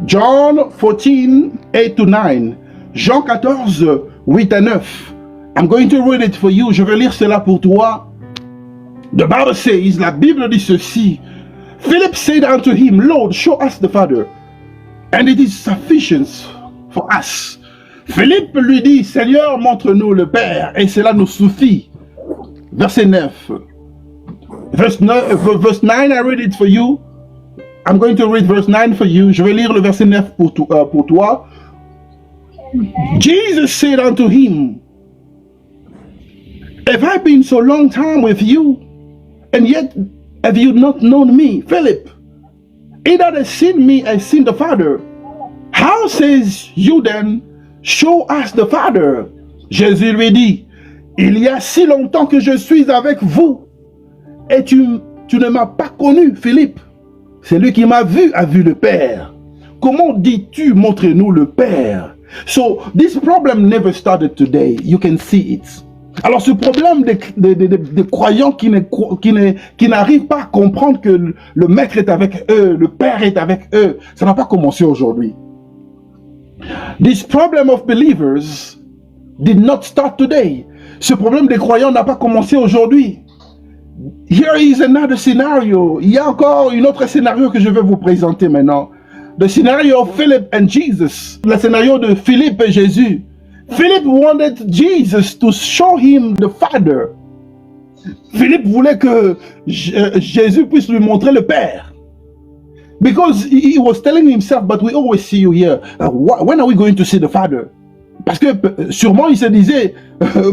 John 14, 8 to 9. Jean 14, 8 à 9. I'm going to read it for you. Je vais lire cela pour toi. The Bible says, la Bible dit ceci. Philip said unto him, Lord, show us the Father, and it is sufficient for us. Philippe lui dit, Seigneur, montre-nous le Père, et cela nous suffit. Verset 9. Verse 9, I read it for you. I'm going to read verse 9 for you. Je vais lire le verset 9 pour toi. Jesus said unto him, Have I been so long time with you, and yet have you not known me? Philip, he that has seen me has seen the Father. How says you then, show us the Father? Jésus lui dit, il y a si longtemps que je suis avec vous, et tu ne m'as pas connu, Philippe. Celui qui m'a vu a vu le Père. Comment dis-tu, montrez-nous le Père? So, this problem never started today. You can see it. Alors, ce problème des croyants qui n'arrivent pas à comprendre que le Maître est avec eux, le Père est avec eux, ça n'a pas commencé aujourd'hui. This problem of believers did not start today. Ce problème des croyants n'a pas commencé aujourd'hui. here is another scenario. Il y a encore un autre scénario que je vais vous présenter maintenant. The scenario of Philip and Jesus. Le scénario de Philippe et Jésus. Philip wanted Jesus to show him the Father. Philippe voulait que Jésus puisse lui montrer le Père. Because he was telling himself, but we always see you here. When are we going to see the Father? Parce que sûrement il se disait,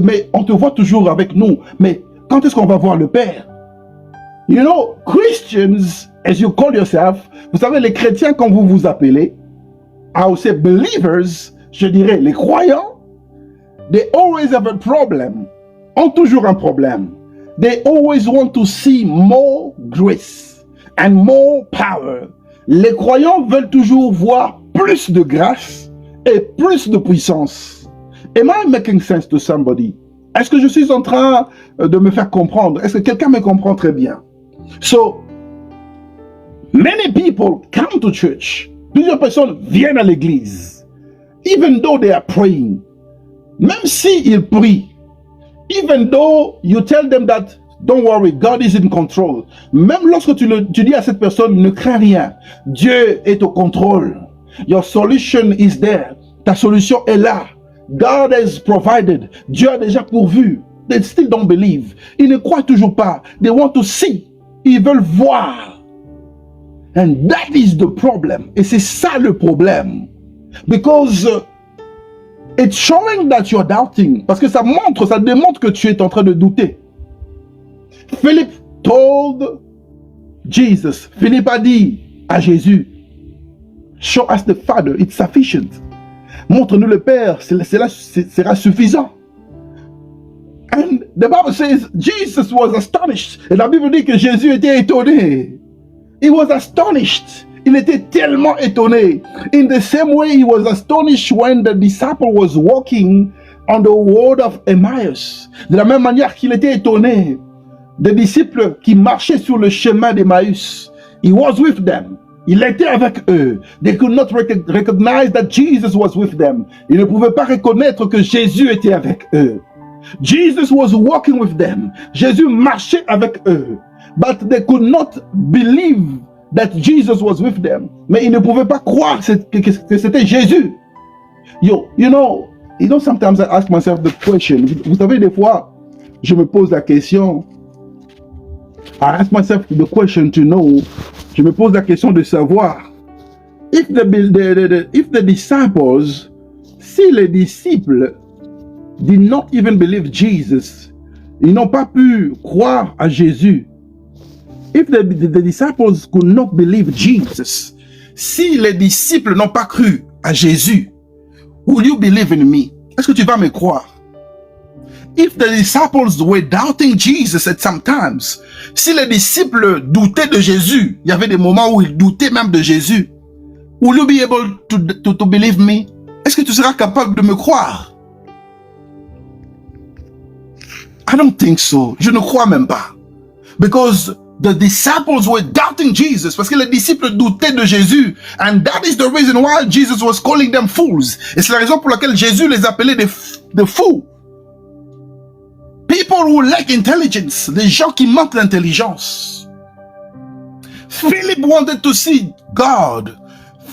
mais on te voit toujours avec nous. Mais quand est-ce qu'on va voir le Père? You know, Christians, as you call yourself, vous savez, les chrétiens, quand vous vous appelez, I would say believers, je dirais les croyants, they always have a problem, ont toujours un problème. They always want to see more grace and more power. Les croyants veulent toujours voir plus de grâce et plus de puissance. Am I making sense to somebody? Est-ce que je suis en train de me faire comprendre? Est-ce que quelqu'un me comprend très bien? So, many people come to church. Plusieurs personnes viennent à l'église. Even though they are praying. Même s'ils prient. Even though you tell them that, don't worry, God is in control. Même lorsque tu dis à cette personne, ne crains rien. Dieu est au contrôle. Your solution is there. Ta solution est là. God has provided. Dieu a déjà pourvu. They still don't believe. Ils ne croient toujours pas. They want to see. Ils veulent voir. And that is the problem. Et c'est ça le problème. Because it's showing that you're doubting. Parce que ça démontre que tu es en train de douter. Philip told Jesus. Philippe a dit à Jésus, show us the Father, it's sufficient. Montre-nous le Père, sera suffisant. And the Bible says Jesus was astonished. Et la Bible dit que Jésus était étonné. He was astonished. Il était tellement étonné. In the same way, he was astonished when the disciple was walking on the road of Emmaus. De la même manière qu'il était étonné des disciples qui marchaient sur le chemin d'Emmaüs. He was with them. Il était avec eux. They could not recognize that Jesus was with them. Ils ne pouvaient pas reconnaître que Jésus était avec eux. Jesus was walking with them. Jésus marchait avec eux. But they could not believe that Jesus was with them. Mais ils ne pouvaient pas croire que c'était Jésus. You know, sometimes I ask myself the question. Vous savez, des fois, je me pose la question. I ask myself the question to know. Je me pose la question de savoir. If the disciples, si les disciples did not even believe Jesus, ils n'ont pas pu croire à Jésus. If the disciples could not believe Jesus, si les disciples n'ont pas cru à Jésus, will you believe in me? Est-ce que tu vas me croire? If the disciples were doubting Jesus at some times, si les disciples doutaient de Jésus, il y avait des moments où ils doutaient même de Jésus, will you be able to believe me? Est-ce que tu seras capable de me croire? I don't think so. Je ne crois même pas. Because the disciples were doubting Jesus, parce que les disciples doutaient de Jésus. And that is the reason why Jesus was calling them fools. Et c'est la raison pour laquelle Jésus les appelait des fous. People who lack intelligence, des gens qui manquent d'intelligence. Philip wanted to see God.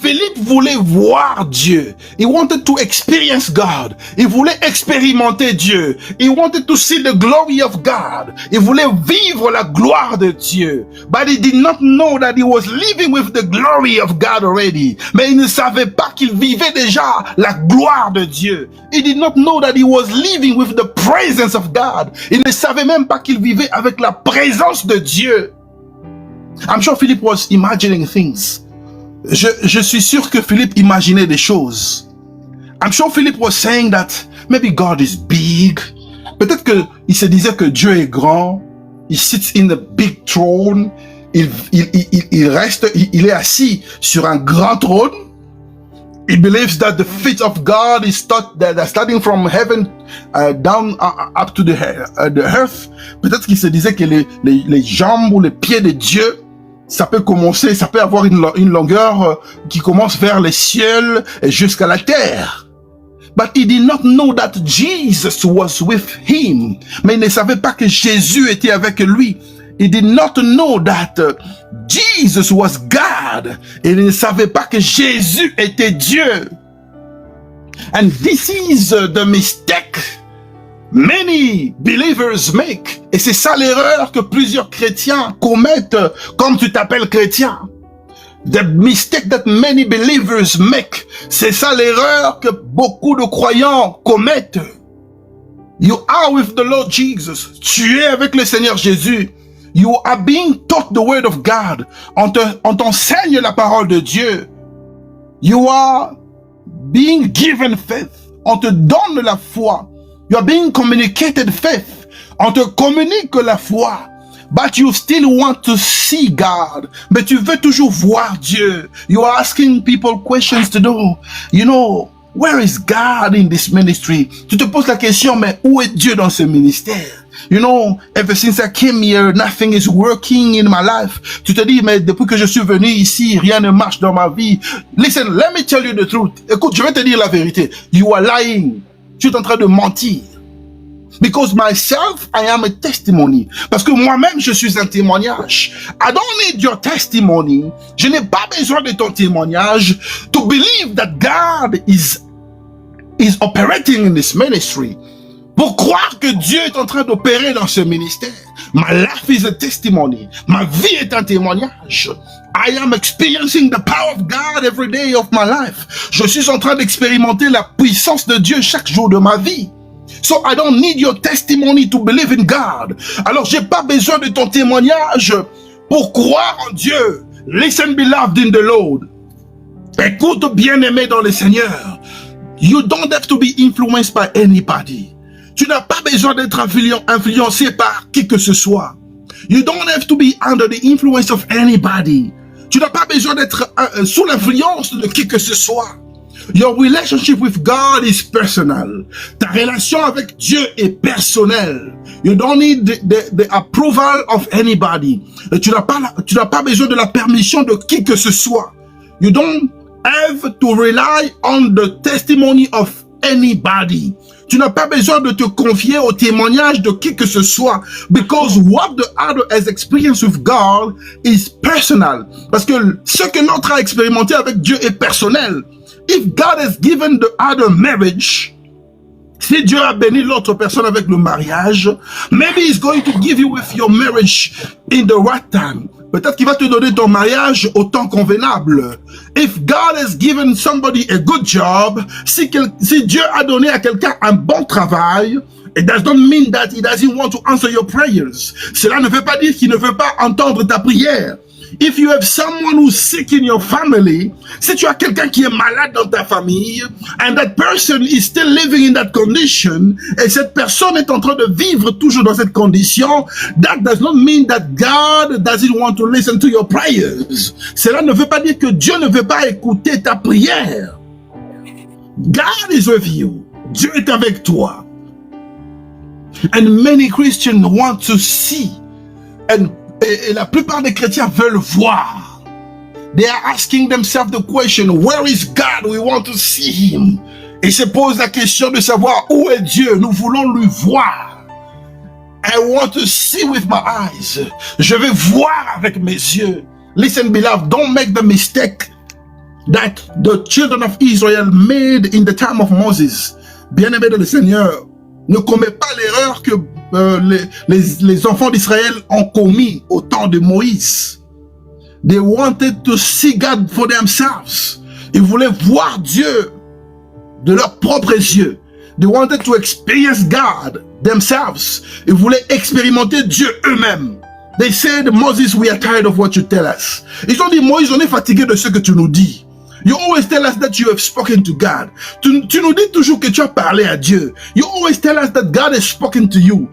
Philippe voulait voir Dieu. He wanted to experience God. Il voulait expérimenter Dieu. He wanted to see the glory of God. Il voulait vivre la gloire de Dieu. But he did not know that he was living with the glory of God already. Mais il ne savait pas qu'il vivait déjà la gloire de Dieu. He did not know that he was living with the presence of God. Il ne savait même pas qu'il vivait avec la présence de Dieu. I'm sure Philip was imagining things. Je suis sûr que Philippe imaginait des choses. I'm sure Philip was saying that maybe God is big. Peut-être qu'il se disait que Dieu est grand. He sits in a big throne. Il est assis sur un grand trône. He believes that the feet of God is starting from heaven down up to the earth. Peut-être qu'il se disait que les jambes ou les pieds de Dieu, ça peut avoir une longueur qui commence vers les cieux et jusqu'à la terre. But he did not know that Jesus was with him. Mais il ne savait pas que Jésus était avec lui. he did not know that Jesus was God. Et il ne savait pas que Jésus était Dieu. And this is the mistake many believers make. Et c'est ça l'erreur que plusieurs chrétiens commettent, comme tu t'appelles chrétien. The mistake that many believers make. C'est ça l'erreur que beaucoup de croyants commettent. You are with the Lord Jesus. Tu es avec le Seigneur Jésus. You are being taught the word of God. On t'enseigne la parole de Dieu. You are being given faith. On te donne la foi. You are being communicated faith. On te communique la foi. But you still want to see God. Mais tu veux toujours voir Dieu. You are asking people questions to do. You know, where is God in this ministry? Tu te poses la question, mais où est Dieu dans ce ministère? You know, ever since I came here, nothing is working in my life. Tu te dis, mais depuis que je suis venu ici, rien ne marche dans ma vie. Listen, let me tell you the truth. Écoute, je vais te dire la vérité. You are lying. Tu es en train de mentir. Because myself, I am a testimony. Parce que moi-même, je suis un témoignage. I don't need your testimony. Je n'ai pas besoin de ton témoignage to believe that God is operating in this ministry. Pour croire que Dieu est en train d'opérer dans ce ministère. My life is a testimony. Ma vie est un témoignage. I am experiencing the power of God every day of my life. Je suis en train d'expérimenter la puissance de Dieu chaque jour de ma vie. So I don't need your testimony to believe in God. Alors j'ai pas besoin de ton témoignage pour croire en Dieu. Listen, beloved in the Lord. Écoute, bien-aimé dans le Seigneur. You don't have to be influenced by anybody. Tu n'as pas besoin d'être influencé par qui que ce soit. You don't have to be under the influence of anybody. Tu n'as pas besoin d'être sous l'influence de qui que ce soit. Your relationship with God is personal. Ta relation avec Dieu est personnelle. You don't need the approval of anybody. Tu n'as pas besoin de la permission de qui que ce soit. You don't have to rely on the testimony of anybody. Tu n'as pas besoin de te confier au témoignage de qui que ce soit. Because what the other has experienced with God is personal. Parce que ce que l'autre a expérimenté avec Dieu est personnel. If God has given the other marriage, si Dieu a béni l'autre personne avec le mariage, maybe he's going to give you with your marriage in the right time. Peut-être qu'il va te donner ton mariage au temps convenable. If God has given somebody a good job, si Dieu a donné à quelqu'un un bon travail, it does not mean that he doesn't want to answer your prayers. Cela ne veut pas dire qu'il ne veut pas entendre ta prière. If you have someone who's sick in your family, si tu as quelqu'un qui est malade dans ta famille, and that person is still living in that condition, et cette personne est en train de vivre toujours dans cette condition, that does not mean that God doesn't want to listen to your prayers. Cela ne veut pas dire que Dieu ne veut pas écouter ta prière. God is with you. Dieu est avec toi. And many Christians want to see, et la plupart des chrétiens veulent voir. They are asking themselves the question, where is God? We want to see him. Et se posent la question de savoir où est Dieu. Nous voulons lui voir. I want to see with my eyes. Je vais voir avec mes yeux. Listen, beloved, don't make the mistake that the children of Israel made in the time of Moses. Bien-aimé de le Seigneur, ne commets pas l'erreur que les enfants d'Israël ont commis au temps de Moïse. They wanted to see God for themselves. Ils voulaient voir Dieu de leurs propres yeux. They wanted to experience God themselves. Ils voulaient expérimenter Dieu eux-mêmes. They said, Moses, we are tired of what you tell us. Ils ont dit, Moïse, on est fatigué de ce que tu nous dis. You always tell us that you have spoken to God. Tu nous dis toujours que tu as parlé à Dieu. You always tell us that God has spoken to you.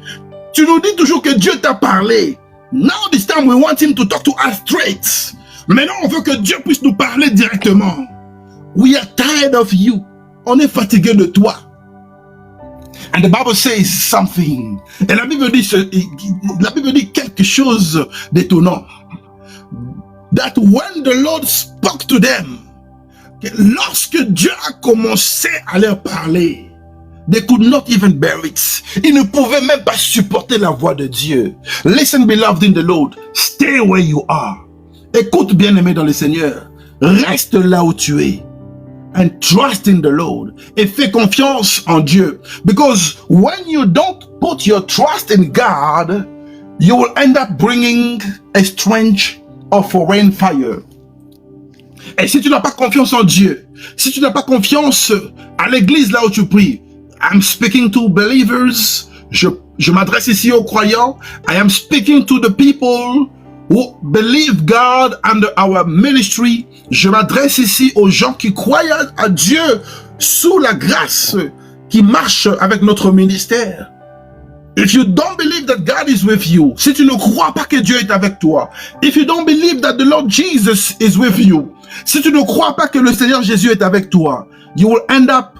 Tu nous dis toujours que Dieu t'a parlé. Now this time we want him to talk to us straight. Maintenant on veut que Dieu puisse nous parler directement. We are tired of you. On est fatigué de toi. And the Bible says something. Et la Bible dit quelque chose d'étonnant. That when the Lord spoke to them, lorsque Dieu a commencé à leur parler, They could not even bear it. Ils ne pouvaient même pas supporter la voix de Dieu. Listen, beloved in the Lord. Stay where you are. Écoute, bien-aimé dans le Seigneur. Reste là où tu es. And trust in the Lord. Et fais confiance en Dieu. Because when you don't put your trust in God, you will end up bringing a strange or foreign fire. Et si tu n'as pas confiance en Dieu, si tu n'as pas confiance à l'église là où tu pries, I'm speaking to believers, je m'adresse ici aux croyants, I am speaking to the people who believe God under our ministry, je m'adresse ici aux gens qui croient à Dieu sous la grâce qui marche avec notre ministère. If you don't believe that God is with you, si tu ne crois pas que Dieu est avec toi, if you don't believe that the Lord Jesus is with you, si tu ne crois pas que le Seigneur Jésus est avec toi, you will end up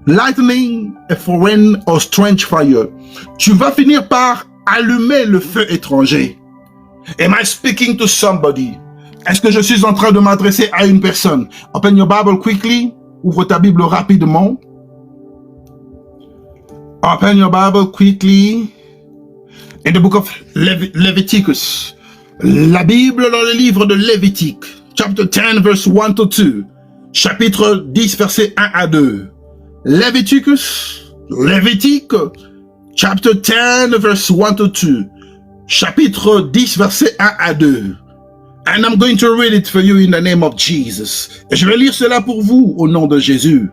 lighting a foreign or strange fire. Tu vas finir par allumer le feu étranger. Am I speaking to somebody? Est-ce que je suis en train de m'adresser à une personne? Open your Bible quickly. Ouvre ta Bible rapidement. Open your Bible quickly. In the book of Leviticus. La Bible dans le livre de Lévitique. Chapter 10 verse 1 to 2. Chapitre 10 verset 1 à 2. Leviticus. Lévitique. Chapter 10 verse 1 to 2. Chapitre 10 verset 1 à 2. And I'm going to read it for you in the name of Jesus. Et je vais lire cela pour vous au nom de Jésus.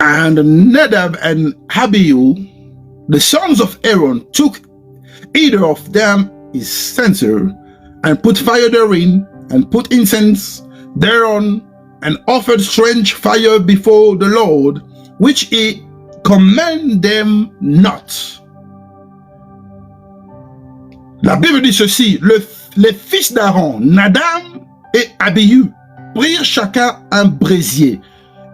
And Nadab and Abihu, the sons of Aaron, took either of them his censer, and put fire therein, and put incense thereon, and offered strange fire before the Lord, which he commanded them not. La Bible dit ceci, les fils d'Aaron, Nadab et Abihu, prirent chacun un brésier,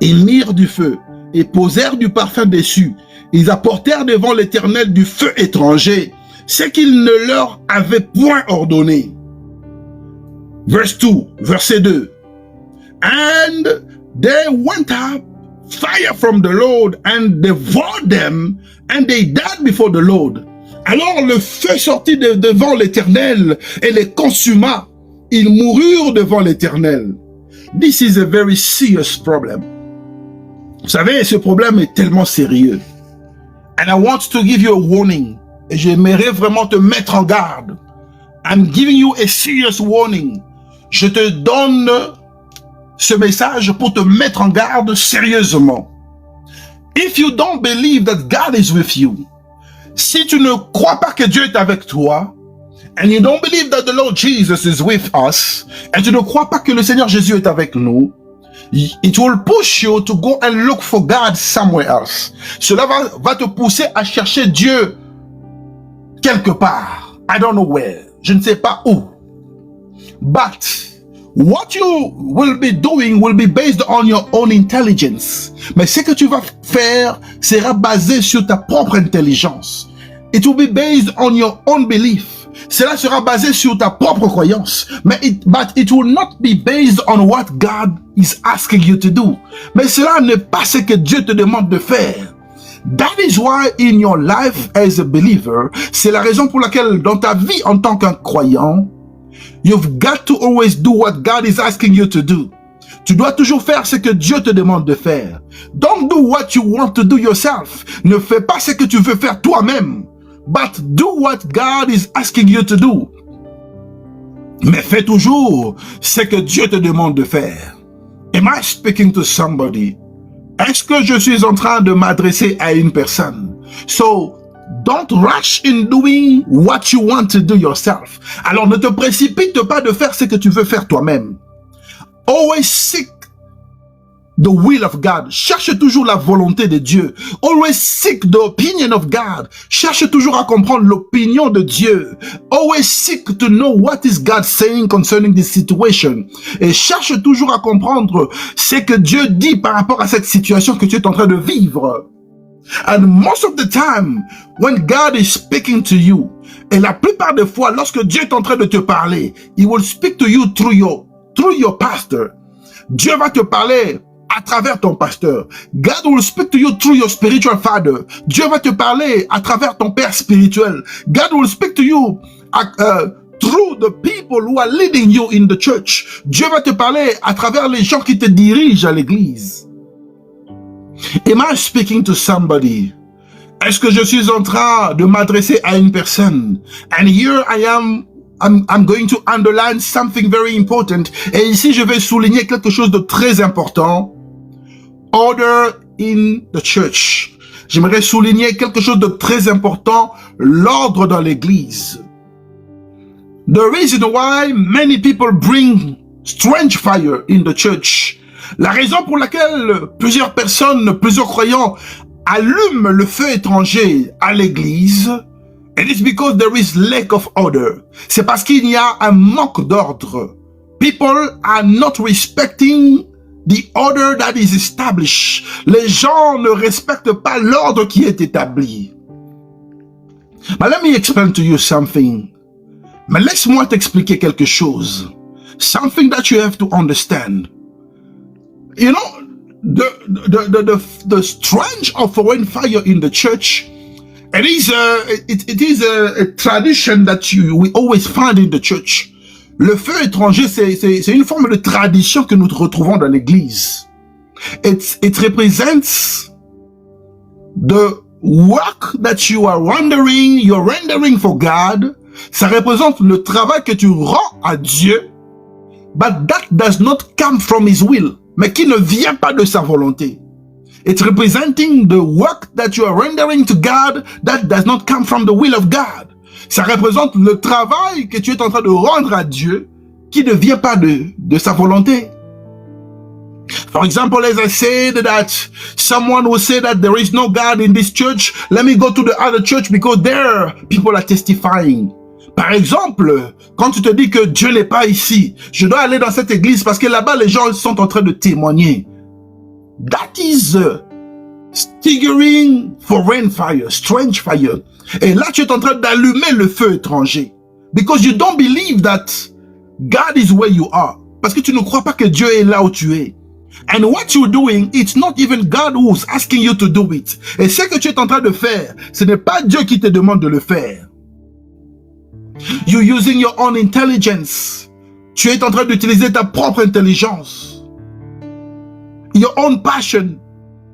et mirent du feu, et posèrent du parfum dessus. Ils apportèrent devant l'Éternel du feu étranger, ce qu'il ne leur avait point ordonné. Verset 2. And there went up fire from the Lord and devoured them, and they died before the Lord. Alors le feu sortit devant l'Éternel et les consuma. Ils moururent devant l'Éternel. This is a very serious problem. Vous savez, ce problème est tellement sérieux. And I want to give you a warning. Et j'aimerais vraiment te mettre en garde. I'm giving you a serious warning. Je te donne ce message pour te mettre en garde sérieusement. If you don't believe that God is with you, si tu ne crois pas que Dieu est avec toi, and you don't believe that the Lord Jesus is with us, et tu ne crois pas que le Seigneur Jésus est avec nous, it will push you to go and look for God somewhere else. Cela va te pousser à chercher Dieu quelque part. I don't know where. Je ne sais pas où. But what you will be doing will be based on your own intelligence. Mais ce que tu vas faire sera basé sur ta propre intelligence. It will be based on your own belief. Cela sera basé sur ta propre croyance. But it will not be based on what God is asking you to do. Mais cela n'est pas ce que Dieu te demande de faire. That is why in your life as a believer, c'est la raison pour laquelle dans ta vie en tant qu'un croyant, you've got to always do what God is asking you to do. Tu dois toujours faire ce que Dieu te demande de faire. Don't do what you want to do yourself. Ne fais pas ce que tu veux faire toi-même. But do what God is asking you to do. Mais fais toujours ce que Dieu te demande de faire. Am I speaking to somebody? Est-ce que je suis en train de m'adresser à une personne? So, don't rush in doing what you want to do yourself. Alors, ne te précipite pas de faire ce que tu veux faire toi-même. Always seek the will of God. Cherche toujours la volonté de Dieu. Always seek the opinion of God. Cherche toujours à comprendre l'opinion de Dieu. Always seek to know what is God saying concerning this situation. Et cherche toujours à comprendre ce que Dieu dit par rapport à cette situation que tu es en train de vivre. And most of the time, when God is speaking to you, et la plupart des fois, lorsque Dieu est en train de te parler, He will speak to you through your pastor. Dieu va te parler à travers ton pasteur. God will speak to you through your spiritual father. Dieu va te parler à travers ton père spirituel. God will speak to you through the people who are leading you in the church. Dieu va te parler à travers les gens qui te dirigent à l'église. Am I speaking to somebody? Est-ce que je suis en train de m'adresser à une personne? And here I am, I'm going to underline something very important. Et ici, je vais souligner quelque chose de très important. Order in the church. J'aimerais souligner quelque chose de très important. L'ordre dans l'église. The reason why many people bring strange fire in the church. La raison pour laquelle plusieurs personnes, plusieurs croyants allument le feu étranger à l'église, it is because there is lack of order. C'est parce qu'il y a un manque d'ordre. People are not respecting the order that is established. Les gens ne respectent pas l'ordre qui est établi. But let me explain to you something. Mais laisse-moi t'expliquer quelque chose. Something that you have to understand. You know, the strange or foreign fire in the church, it is a tradition that we always find in the church. Le feu étranger, c'est une forme de tradition que nous retrouvons dans l'église. It represents the work that you're rendering for God. Ça représente le travail que tu rends à Dieu, but that does not come from His will, mais qui ne vient pas de sa volonté. It's representing the work that you are rendering to God that does not come from the will of God. Ça représente le travail que tu es en train de rendre à Dieu qui ne vient pas de sa volonté. For example, as I said that someone will say that there is no God in this church, let me go to the other church because there people are testifying. Par exemple, quand tu te dis que Dieu n'est pas ici, je dois aller dans cette église parce que là-bas les gens sont en train de témoigner. That is staggering foreign fire, strange fire. Et là, tu es en train d'allumer le feu étranger. Because you don't believe that God is where you are. Parce que tu ne crois pas que Dieu est là où tu es. And what you're doing, it's not even God who's asking you to do it. Et ce que tu es en train de faire, ce n'est pas Dieu qui te demande de le faire. You're using your own intelligence. Tu es en train d'utiliser ta propre intelligence. Your own passion,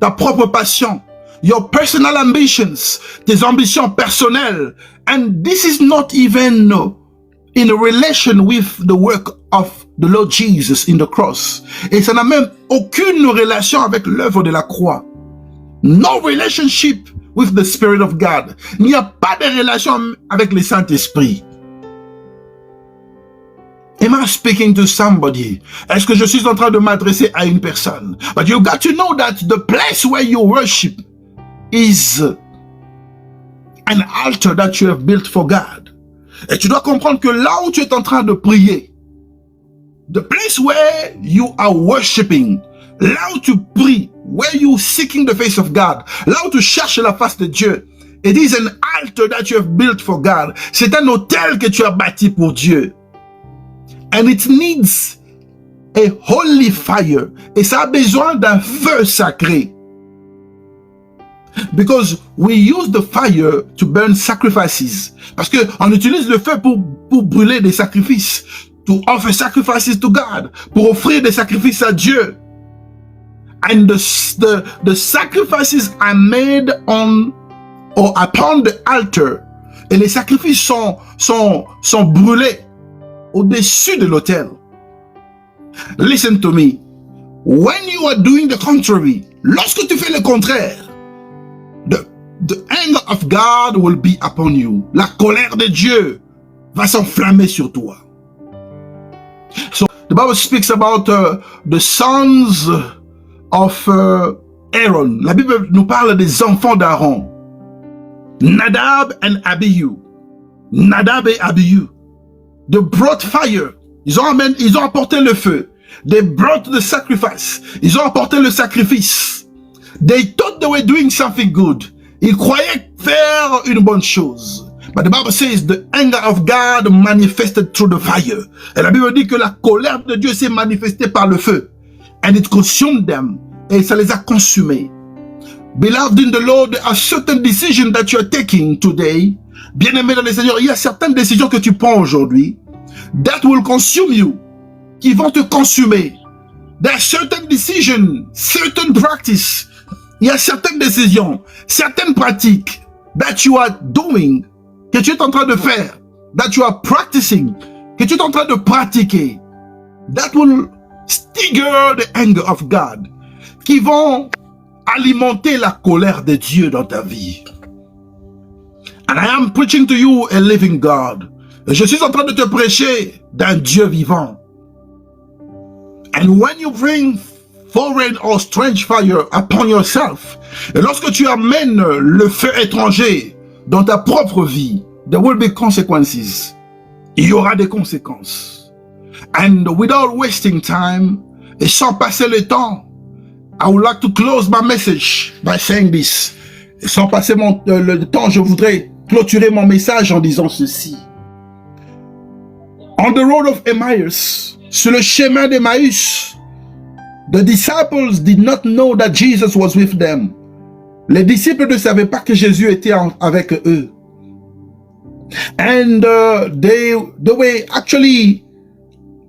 ta propre passion. Your personal ambitions, tes ambitions personnelles. And this is not even in a relation with the work of the Lord Jesus in the cross. Et ça n'a même aucune relation avec l'œuvre de la croix. No relationship with the Spirit of God. Il n'y a pas de relation avec le Saint-Esprit. Am I speaking to somebody? Est-ce que je suis en train de m'adresser à une personne? But you got to know that the place where you worship is an altar that you have built for God. Et tu dois comprendre que là où tu es en train de prier, the place where you are worshiping, là où tu pries, where you seeking the face of God, là où tu cherches la face de Dieu, it is an altar that you have built for God. C'est un autel que tu as bâti pour Dieu. And it needs a holy fire. Et ça a besoin d'un feu sacré. Because we use the fire to burn sacrifices. Parce que on utilise le feu pour brûler des sacrifices. To offer sacrifices to God. Pour offrir des sacrifices à Dieu. And the sacrifices are made on or upon the altar. Et les sacrifices sont brûlés au-dessus de l'autel. Listen to me. When you are doing the contrary, lorsque tu fais le contraire, the anger of God will be upon you. La colère de Dieu va s'enflammer sur toi. So the Bible speaks about the sons of Aaron. La Bible nous parle des enfants d'Aaron. Nadab and Abihu. Nadab et Abihu. They brought fire. Ils ont apporté le feu. They brought the sacrifice. Ils ont apporté le sacrifice. They thought they were doing something good. Ils croyaient faire une bonne chose. But the Bible says the anger of God manifested through the fire. Et la Bible dit que la colère de Dieu s'est manifestée par le feu. And it consumed them. et ça les a consumés. Beloved in the Lord, there are certain decisions that you are taking today. Bien-aimé dans le Seigneur, il y a certaines décisions que tu prends aujourd'hui that will consume you, qui vont te consumer. There are certain decisions, certain practice. Il y a certaines décisions, certaines pratiques that you are doing, que tu es en train de faire, that you are practicing, que tu es en train de pratiquer, that will stagger the anger of God, qui vont alimenter la colère de Dieu dans ta vie. And I am preaching to you a living God. Je suis en train de te prêcher d'un Dieu vivant. And when you bring foreign or strange fire upon yourself, et lorsque tu amènes le feu étranger dans ta propre vie, there will be consequences. Il y aura des conséquences. And without wasting time, et sans passer le temps, I would like to close my message by saying this. Et sans passer le temps, je voudrais clôturer mon message en disant ceci. On the road of Emmaus, sur le chemin d'Emmaüs, the disciples did not know that Jesus was with them. Les disciples ne savaient pas que Jésus était avec eux. And they were actually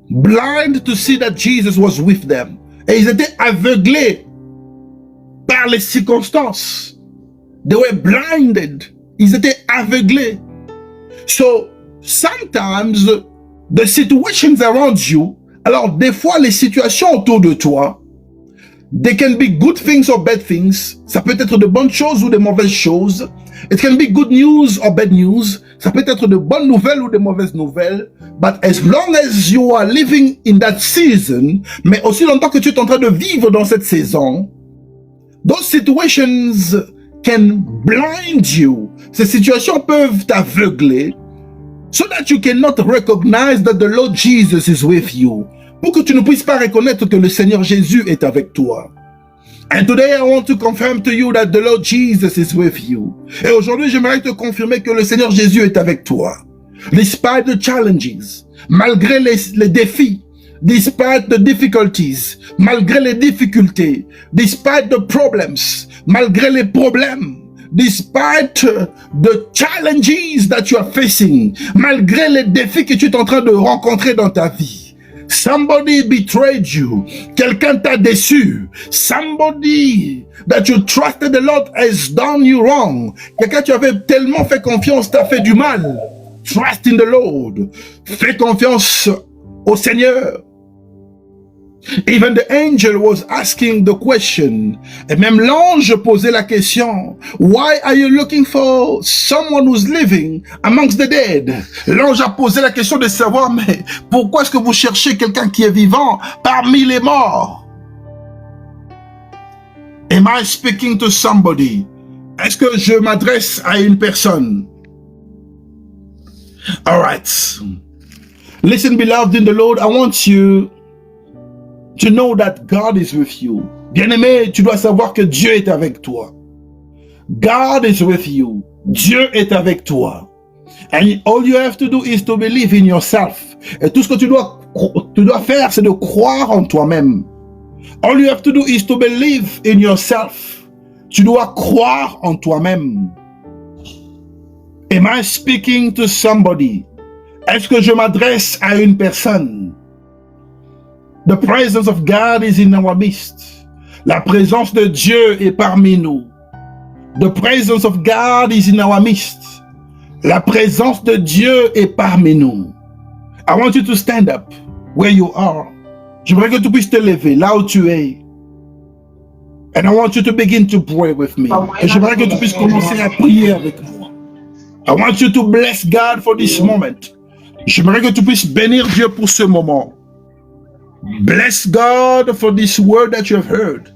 blind to see that Jesus was with them. Et ils étaient aveuglés par les circonstances. They were blinded. Ils étaient aveuglés. So, sometimes, the situations around you, alors des fois les situations autour de toi, they can be good things or bad things. Ça peut être de bonnes choses ou de mauvaises choses. It can be good news or bad news. Ça peut être de bonnes nouvelles ou de mauvaises nouvelles. But as long as you are living in that season, mais aussi longtemps que tu es en train de vivre dans cette saison, those situations can blind you. Ces situations peuvent t'aveugler so that you cannot recognize that the Lord Jesus is with you. Pour que tu ne puisses pas reconnaître que le Seigneur Jésus est avec toi. And today I want to confirm to you that the Lord Jesus is with you. Et aujourd'hui, j'aimerais te confirmer que le Seigneur Jésus est avec toi. Despite the challenges, malgré les défis, despite the difficulties, malgré les difficultés, despite the problems, malgré les problèmes, despite the challenges that you are facing, malgré les défis que tu es en train de rencontrer dans ta vie. Somebody betrayed you. Quelqu'un t'a déçu. Somebody that you trusted the Lord has done you wrong. Quelqu'un tu avais tellement fait confiance t'a fait du mal. Trust in the Lord. Fais confiance au Seigneur. Even the angel was asking the question. Et même l'ange posait la question. Why are you looking for someone who's living amongst the dead? L'ange a posé la question de savoir, mais pourquoi est-ce que vous cherchez quelqu'un qui est vivant parmi les morts? Am I speaking to somebody? Est-ce que je m'adresse à une personne? All right. Listen, beloved in the Lord, I want you to know that God is with you. Bien-aimé, tu dois savoir que Dieu est avec toi. God is with you. Dieu est avec toi. And all you have to do is to believe in yourself. Et tout ce que tu dois faire, c'est de croire en toi-même. All you have to do is to believe in yourself. Tu dois croire en toi-même. Am I speaking to somebody? Est-ce que je m'adresse à une personne? The presence of God is in our midst. La présence de Dieu est parmi nous. The presence of God is in our midst. La présence de Dieu est parmi nous. I want you to stand up where you are. J'aimerais que tu puisses te lever là où tu es. And I want you to begin to pray with me. Et j'aimerais que tu puisses commencer à prier avec moi. I want you to bless God for this moment. J'aimerais que tu puisses bénir Dieu pour ce moment. Bless God for this word that you have heard.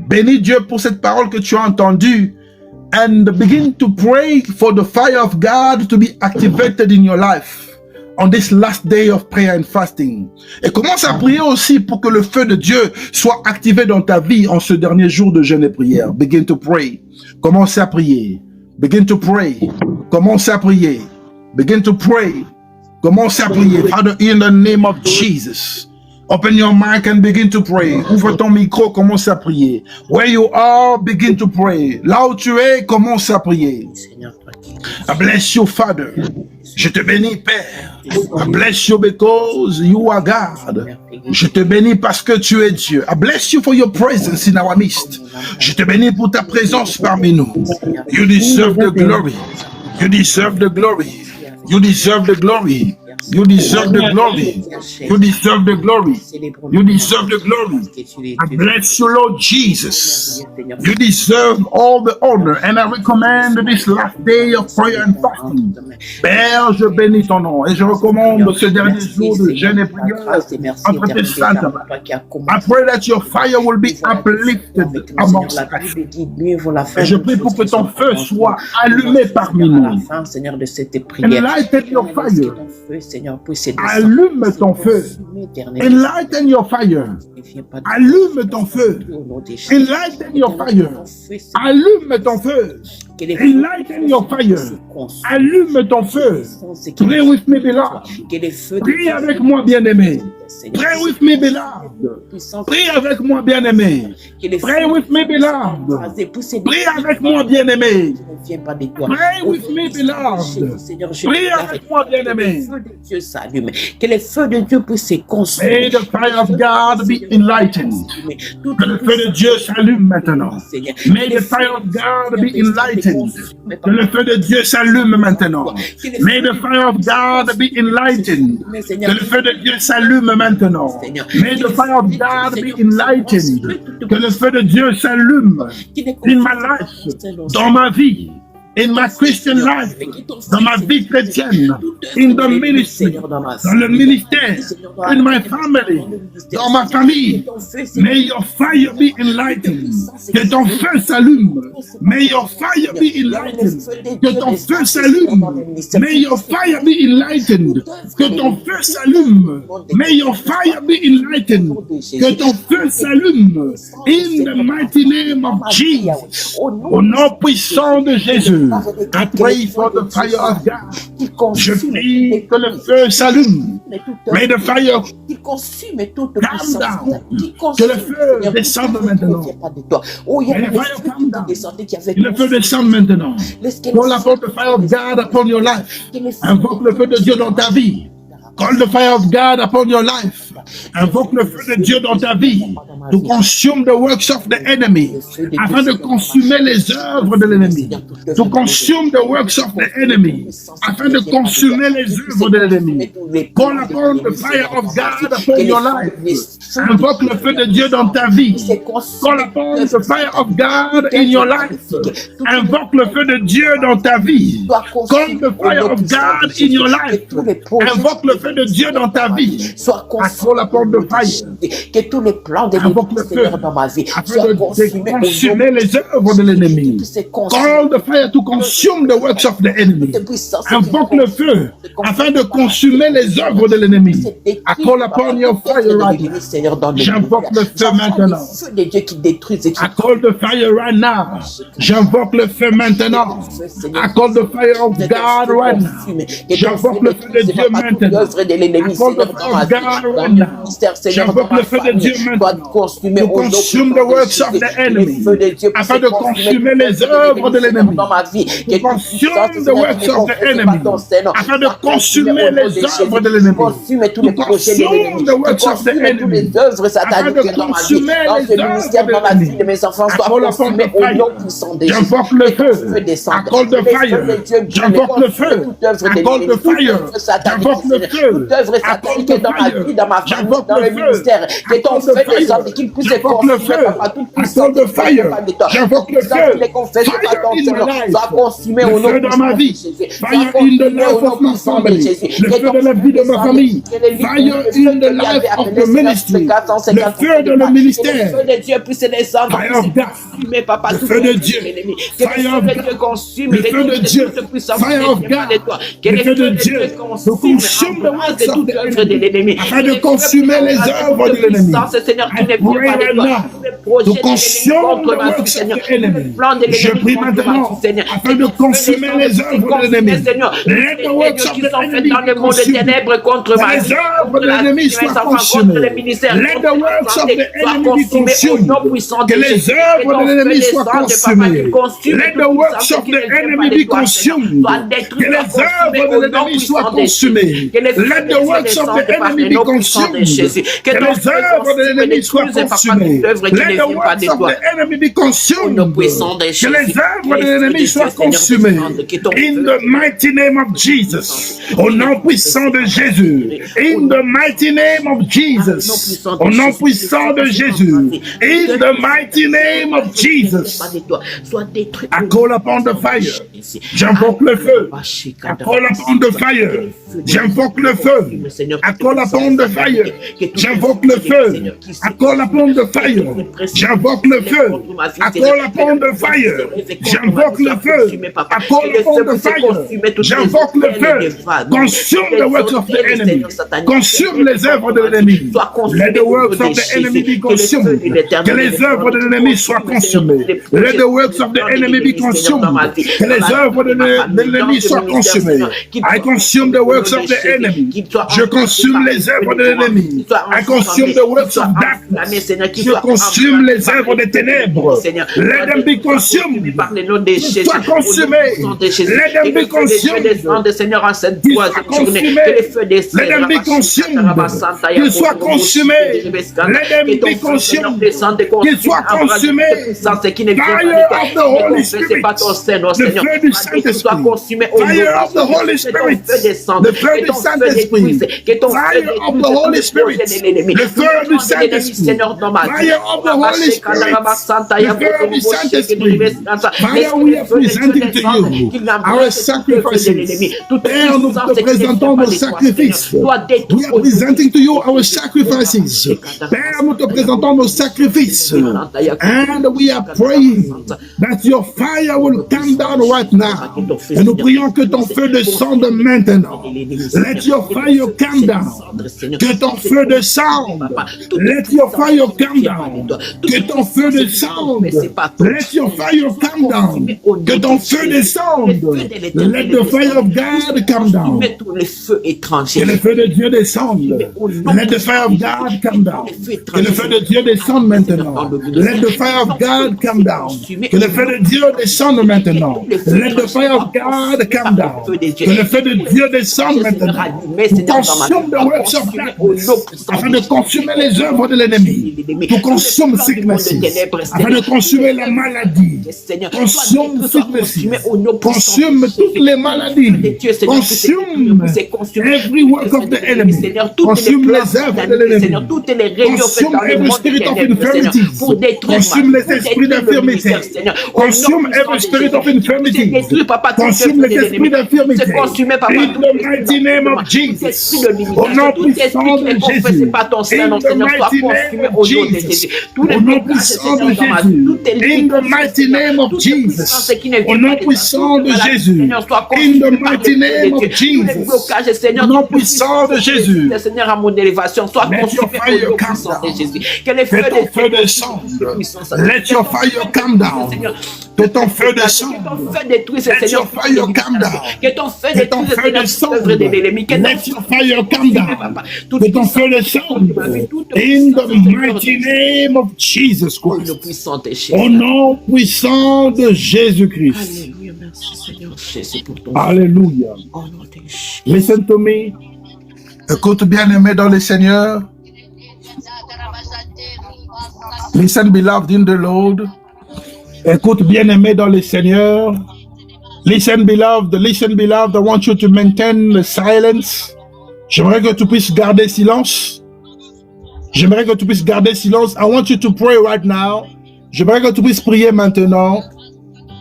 Bénis Dieu pour cette parole que tu as entendue. And begin to pray for the fire of God to be activated in your life on this last day of prayer and fasting. Et commence à prier aussi pour que le feu de Dieu soit activé dans ta vie en ce dernier jour de jeûne et prière. Begin to pray. Commence à prier. Begin to pray. Commence à prier. Begin to pray. Commence à prier. Father, in the name of Jesus. Open your mic and begin to pray. Ouvre ton micro, commence à prier. Where you are, begin to pray. Là où tu es, commence à prier. I bless you, Father. Je te bénis, Père. I bless you because you are God. Je te bénis parce que tu es Dieu. I bless you for your presence in our midst. Je te bénis pour ta présence parmi nous. You deserve the glory. You deserve the glory. You deserve the glory. You deserve the glory. You deserve the glory. You deserve the glory. I bless you, Lord Jesus. You deserve all the honor. And I recommend this last day of prayer and fasting. Père, je bénis ton nom. Et je recommande ce dernier jour de jeûne et prière entre tes saintes mains. I pray that your fire will be uplifted amongst us. Et je prie pour que ton feu soit allumé parmi nous. Enlighten your fire. Allume ton feu. Enlighten your fire. Allume ton feu. Enlighten your fire. Allume ton feu. Enlighten your fire. Allume ton feu. Pray with me, beloved. Prie avec moi, bien-aimé. Pray with me, beloved. Prie avec moi, bien-aimé. Pray with me, beloved. Prie avec moi, bien-aimé. Pray with me, beloved. Prie avec moi, bien-aimé. Que les feux de Dieu puissent se consommer. May the fire of God be enlightened. Que le feu de Dieu s'allume maintenant. May the fire of God be enlightened. Que le feu de Dieu s'allume maintenant. May the fire of God be enlightened. Que le feu de Dieu s'allume maintenant. May the fire of God be enlightened. Que le feu de Dieu s'allume in my life, dans ma vie. In my Christian life, dans ma vie chrétienne, in the ministry, dans le ministère, in my family, dans ma famille. May your fire be enlightened. Que ton feu s'allume. May your fire be enlightened. Que ton feu s'allume. May your fire be enlightened. Que ton feu s'allume. May your fire be enlightened. Que ton feu s'allume. In the mighty name of Jesus. Au nom puissant de Jésus. I pray for the fire of God. Je prie que le feu s'allume. May the fire come down. Que le feu descende maintenant. May the fire come down. Que le feu descende maintenant. Call upon the fire of God upon your life. Invoque le feu de Dieu dans ta vie. Call the fire of God upon your life. Invoque le feu de Dieu dans ta vie. To consume the works of the enemy. Afin de consumer les œuvres de l'ennemi. To consume the works of the enemy. Afin de consumer les œuvres de l'ennemi. Call upon the fire of God upon your life. Invoque le feu de Dieu dans ta vie. Call upon the fire of God in your life. Invoque le feu de Dieu dans ta vie. Call the fire of God in your life. Invoque le feu de Dieu dans ta vie. Call upon the fire. Que tous les plans de Seigneur dans ma vie afin de consumer les œuvres de l'ennemi. Call the fire to consume the works of the enemy. Invoque le feu afin de consumer les œuvres de l'ennemi. I call upon your fire right now. J'invoque le feu maintenant. I call the fire right now. J'invoque le feu maintenant. I call the fire of God right now. J'invoque le feu de Dieu maintenant. I call the fire of God right now. J'invoque le feu de Dieu maintenant. To consume the works of the enemy. Afin de consumer les œuvres de l'ennemi. To consume the works of the enemy. Afin de consumer les œuvres de l'ennemi. To consume the works of the enemy. Afin de consumer les œuvres de l'ennemi. J'invoque le feu. I call the fire. J'invoque le feu. I call the fire. J'invoque le feu. I call the fire. J'invoque le feu. Que ton feu descende, qu'il puisse j'invoque le feu. I call the fire. J'invoque le feu. Fire in my life. Le feu dans ma vie. Fire in the life of my family. Le feu de la vie de ma famille. Fire in the life of the ministry. Le feu de le ministère. Le feu de Dieu puisse descendre. Fire of God. Le feu de Dieu. Fire of God. Le feu de Dieu. Fire of God. Le feu de Dieu. To consume the works of the enemy. Afin de consumer les œuvres de l'ennemi. I pray right now to consume the works of the enemy. Je prie maintenant afin de consumer les œuvres de l'ennemi. Let the works of the enemy be consumed. Les œuvres œuvres de l'ennemi soient consumées. Let the works of the enemy be consumed. Que les œuvres de l'ennemi soient consumées. Let the works of the enemy be consumed. Que les œuvres de l'ennemi soient consumées. Let the works of the enemy be consumed. Que les œuvres de l'ennemi soient consumées. Let the works of the enemy be consumed. Que les œuvres de l'ennemi soient consumées. In the mighty name of Jesus. Au nom puissant de Jésus. In the mighty name of Jesus. Au nom puissant de Jésus. In the mighty name of Jesus. I call upon the fire. J'invoque le feu. I call upon the fire. J'invoque le feu. I call upon the fire. J'invoque le feu. I call upon the fire. J'invoque le feu. I call upon the fire. J'invoque le feu. I call upon the fire. J'invoque le feu. Consume the works of the enemy. Consume les œuvres de l'ennemi. Let the works of the enemy be consumed. Que les œuvres de l'ennemi soient consumées. Let the works of the enemy be consumed. Que les œuvres de l'ennemi soient consumées. I consume the works of the enemy. Je consume les œuvres de l'ennemi. I consume the works of darkness. Je consume les œuvres des ténèbres. Let them be consumed. Qu'ils soient consumés. Let them be consumed. Qu'ils soient consumés. Let them be consumed. Qu'ils soient consumés. Let them be consumed. Qu'ils soient consumés. Fire of the Holy Spirit. Le feu du Saint-Esprit. Fire of the Holy Spirit. Le feu du Saint-Esprit. Fire of the Holy Spirit. Le feu du Saint-Esprit. Fire of the Holy Spirit. Le feu du Saint-Esprit. Fire, we are presenting to you our sacrifices. Père, nous te présentons nos sacrifices. We are presenting to you our sacrifices. Père, nous te présentons nos sacrifices. And we are praying that your fire will come down right now. Et nous prions que ton feu descende maintenant. Let your fire come down. Que ton feu descende. Let your fire come down. Que ton feu descende. Let your fire come down. Que ton feu descende. Let the fire of God come down. Que le feu de Dieu descende. Let the fire of God come down. Que le feu de Dieu descende maintenant. Let the fire of God come down. Que le feu de Dieu descende maintenant. Let the fire of God come down. Que le feu de Dieu descende maintenant. Consume the works of darkness. Afin de consumer les œuvres de l'ennemi. To consume sicknesses. Afin de consumer la maladie. Consume sicknesses. Consume toutes les maladies. Consume every work of the enemy. Consume les œuvres de l'ennemi. Consume every spirit of infirmity. Consume les esprits d'infirmité. Consume every spirit of infirmity. Consume les esprits d'infirmité. In the mighty name of Jesus. Au nom puissant de Jésus. In the mighty name of Jesus. Au nom puissant de Jésus. In the mighty name of Jesus. Au nom puissant de Jésus. In the mighty name of Jesus. Au nom puissant de Jésus. Seigneur, à mon élévation, soit consumé au nom puissant de Jésus. Que les feux Que ton feu descende. Let your fire come down. Que ton feu descende. Que ton feu détruise, Let Seigneur. your fire come down. Que ton feu Que ton feu détruise, descende. l'œuvre de l'ennemi. Que Let your fire come down. Que ton feu descende. In the mighty name of Jesus Christ. le puissant de Jésus. Au nom puissant de Jésus-Christ. Alléluia, merci Seigneur Jésus pour ton Alléluia. au nom de Jésus. Listen to me. Écoute bien-aimé dans le Seigneur. Listen, beloved in the Lord. Écoute bien-aimé dans le Seigneur. Listen, beloved. Listen, beloved. I want you to maintain the silence. J'aimerais que tu puisses garder silence. J'aimerais que tu puisses garder silence. I want you to pray right now. J'aimerais que tu puisses prier maintenant.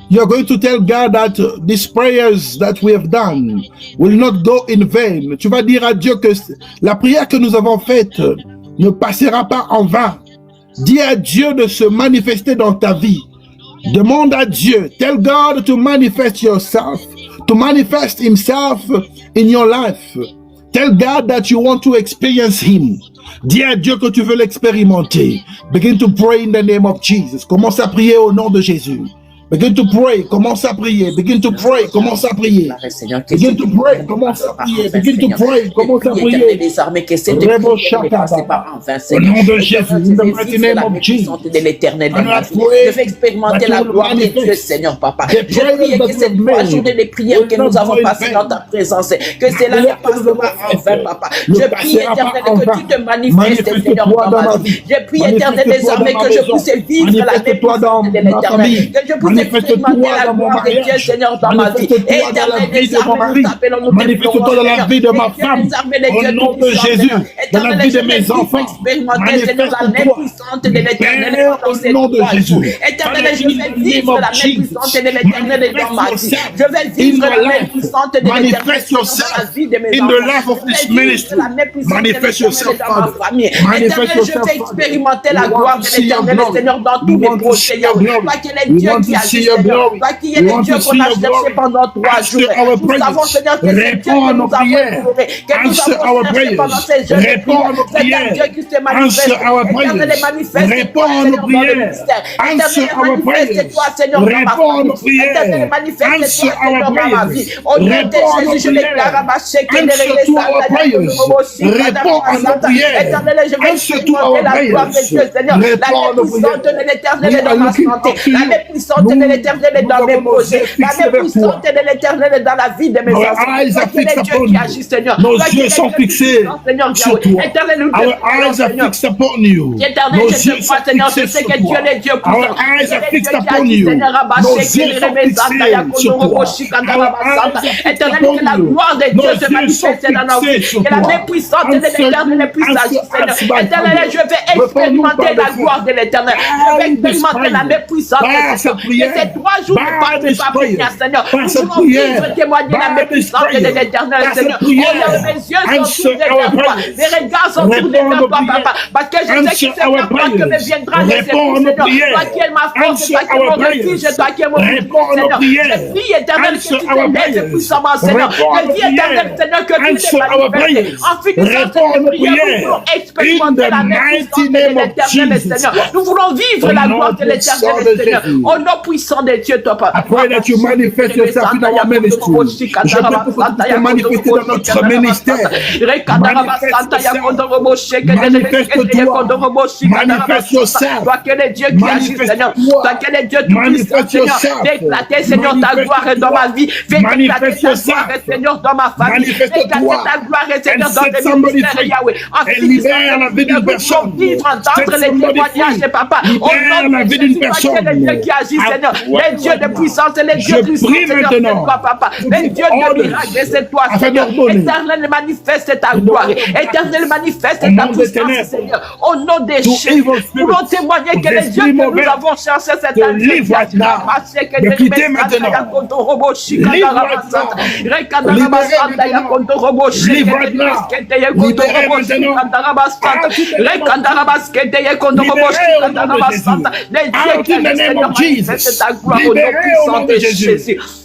You're going to tell God that these prayers that we have done will not go in vain. Tu vas dire à Dieu que la prière que nous avons faite ne passera pas en vain. Dis à Dieu de se manifester dans ta vie. Demande à Dieu. Tell God to manifest yourself, to manifest himself in your life. Tell God that you want to experience him. Dis à Dieu que tu veux l'expérimenter. Begin to pray in the name of Jesus. Commence à prier au nom de Jésus. Begin to pray. Commence à prier. Begin to pray. Commence à prier. Begin to pray. Commence à prier. Begin to pray. Commence à prier. Désormais que cette Rebo prière ne passe pas en vain, Au Seigneur. nom de Jésus, in the mighty name of Jesus. De l'éternel dans And ma I vie. pray Je vais expérimenter that la you will gloire de manifest Dieu, Seigneur, Papa. the Je prie prayers que that cette you have 3 made journées de prière will que not nous avons go in passées vain. dans ta présence, que La cela ne prière que passe nous avons pas en vain, faite Papa. ne Je prie, passera pas éternel, en que vain. tu te manifestes, Manifeste-toi Seigneur, dans dans ma ma vie. vie. Je prie, éternel, Manifeste-toi désormais dans ma que je maison. puisse vivre la Manifeste-toi dans puissance de ma l'éternel, famille. que je puisse Manifeste-toi expérimenter la dans mon gloire de Dieu, mariage. Seigneur, dans ma vie. Manifeste-toi dans la Éternel, vie de mon désormais, mari. nous t'appelons, nous Manifeste-toi t'implorons, dans la Seigneur. vie de ma Et Dieu, femme. désormais, les Au dieux nom de tout-puissants, Jésus, Seigneur. dans la Éternel, vie de je vais mes vivre, enfants. expérimenter, Seigneur, la main Manifeste-toi. puissante de l'éternel Père, pendant au ces nom de 3 jours. Jésus. Éternel, Father, je in vais the name vivre of la main Jesus. puissante de l'éternel dans ma Manifest vie. yourself Je vais in vivre my la main life. puissante de l'éternel Manifest dans la yourself vie de mes in enfants. the life of Je vais this vivre ministry. la main puissante de Manifest l'éternel yourself, dans ma Father. famille. Manifest Éternel, je yourself, vais Father. expérimenter la We want gloire to de see your l'éternel, glory. Seigneur, dans We tous mes want to projets. see your glory. Toi qui es We Dieu want qui to agit, see your Seigneur. glory. Toi qui es We le want Dieu to qu'on see a your cherché glory. pendant 3 jours. Answer our Nous prayers. savons, Seigneur, que c'est Dieu Réponds que à nous nos avons prières. trouvé, que nous Answer avons our cherché pendant prayers. ces jours de Réponds à nos prière. C'est un prières. Dieu qui se manifeste. Answer our Éternel, prayers. manifeste-toi, Réponds à nos Seigneur, dans le prières. ministère. Answer Éternel, our prayers. manifeste-toi, Seigneur, dans ma Réponds à nos famille. Éternel, prières. manifeste-toi, Answer our Seigneur, dans ma prayers. vie. Au nom de Réponds à nos Jésus, je déclare à prières. ma chèque et Answer to our prayers. Réponds à nos prières. Éternel, je vais Answer to expérimenter our la gloire de prayers. Dieu, Seigneur. La Réponds à main nos puissante prières. de l'éternel We est dans are ma looking santé. up to La you. main puissante de l'éternel est dans Nous mes avons nos projets. yeux La fixés main vers puissante toi. de l'éternel est dans la vie de mes Our enfants. eyes Toi are qui es fixed Dieu upon qui you. agit, Seigneur. Nos Toi qui yeux es sont Dieu fixés puissant, Seigneur, sur Yahweh. toi. Éternel, nous te Our parlons, eyes are Seigneur. fixed upon you. Éternel, Nos je yeux te sont crois, Seigneur, je fixés sais sur que Dieu toi. est Dieu Our puissant. eyes Tu are es fixed Dieu qui upon agit, you. Seigneur, Nos Rabaché, yeux sont Kélérémé, fixés Santaya, sur Kondoro, toi. Boshi, Kandara, Our eyes Basanta. are fixed Éternel, upon que la you. gloire de Nos Dieu se yeux sont manifeste dans nos fixés vies. sur Que la toi. main puissante de l'éternel puisse agir, Seigneur. Éternel, je vais expérimenter la gloire de l'éternel. Je vais expérimenter la main puissante de Seigneur. Que ces 3 jours ne passent pas pour rien, Seigneur. Nous voulons vivre, témoigner la main puissante de l'éternel, Seigneur. Oh, mes yeux sont tournés vers toi. Mes regards sont tournés vers toi, Papa. Parce que je sais que c'est vers toi que me viendra les secours, Seigneur. Toi qui es ma force, toi qui es mon refuge, toi qui es mon bouclier, Seigneur. Je prie, éternel, que tu t'élèves puissamment, Seigneur. Je dis, éternel, Seigneur, que tu te manifestes. En finissant cette prière, nous voulons expérimenter la main puissante de l'éternel, Seigneur. Nous voulons vivre la gloire de l'éternel, Seigneur. Au nom puissant de Dieu, toi, Papa. I pray that you manifest yourself in our ministry. Je prie que tu te manifestes dans notre ministère. Manifeste yourself. Toi qui es Dieu qui agit, Seigneur. Toi qui es Dieu tout-puissant, Seigneur. Fais éclater, Seigneur, ta gloire dans ma vie. Fais éclater ta gloire, Seigneur, dans ma famille. Fais éclater ta gloire, Seigneur, dans le ministère, Yahweh. En libère la vie d'une personne. Vivre, entendre les témoignages de Papa. Au nom de Jésus, toi qui es le Dieu qui agit, Seigneur. Les dieux de puissance et les dieux puissants, Seigneur, c'est toi, Papa. Les dieux de miracles, c'est toi, Seigneur. Éternel, manifeste ta gloire. Éternel, manifeste ta puissance, Seigneur. Au nom des chiens, nous voulons témoigner que les dieux que nous avons cherchés cette année, de quitter maintenant.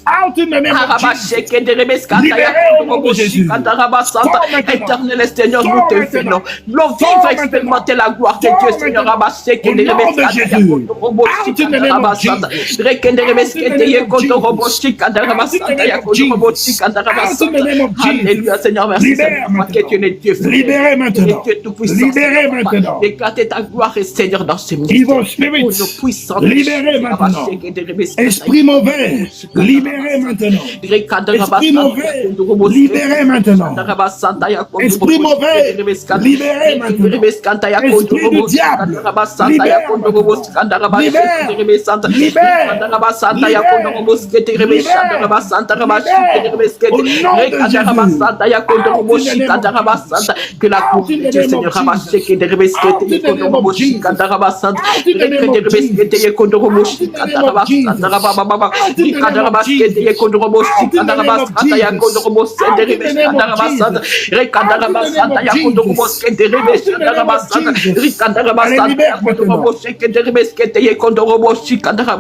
Out in the name of Jesus. Éternel Seigneur, nous te venons. Nous voulons vivre, expérimenter la gloire de Dieu, Seigneur. Alléluia, Seigneur, merci Seigneur, que tu es Dieu. Libérez maintenant. Libérez maintenant. Éclatez ta gloire, Seigneur, dans ce Evil ministère. spirits, libérez maintenant. Esprit mauvais, libérez maintenant. Esprit mauvais, libérez maintenant. Esprit mauvais, libérez maintenant. Esprit du diable, que la cour de Dieu, Seigneur,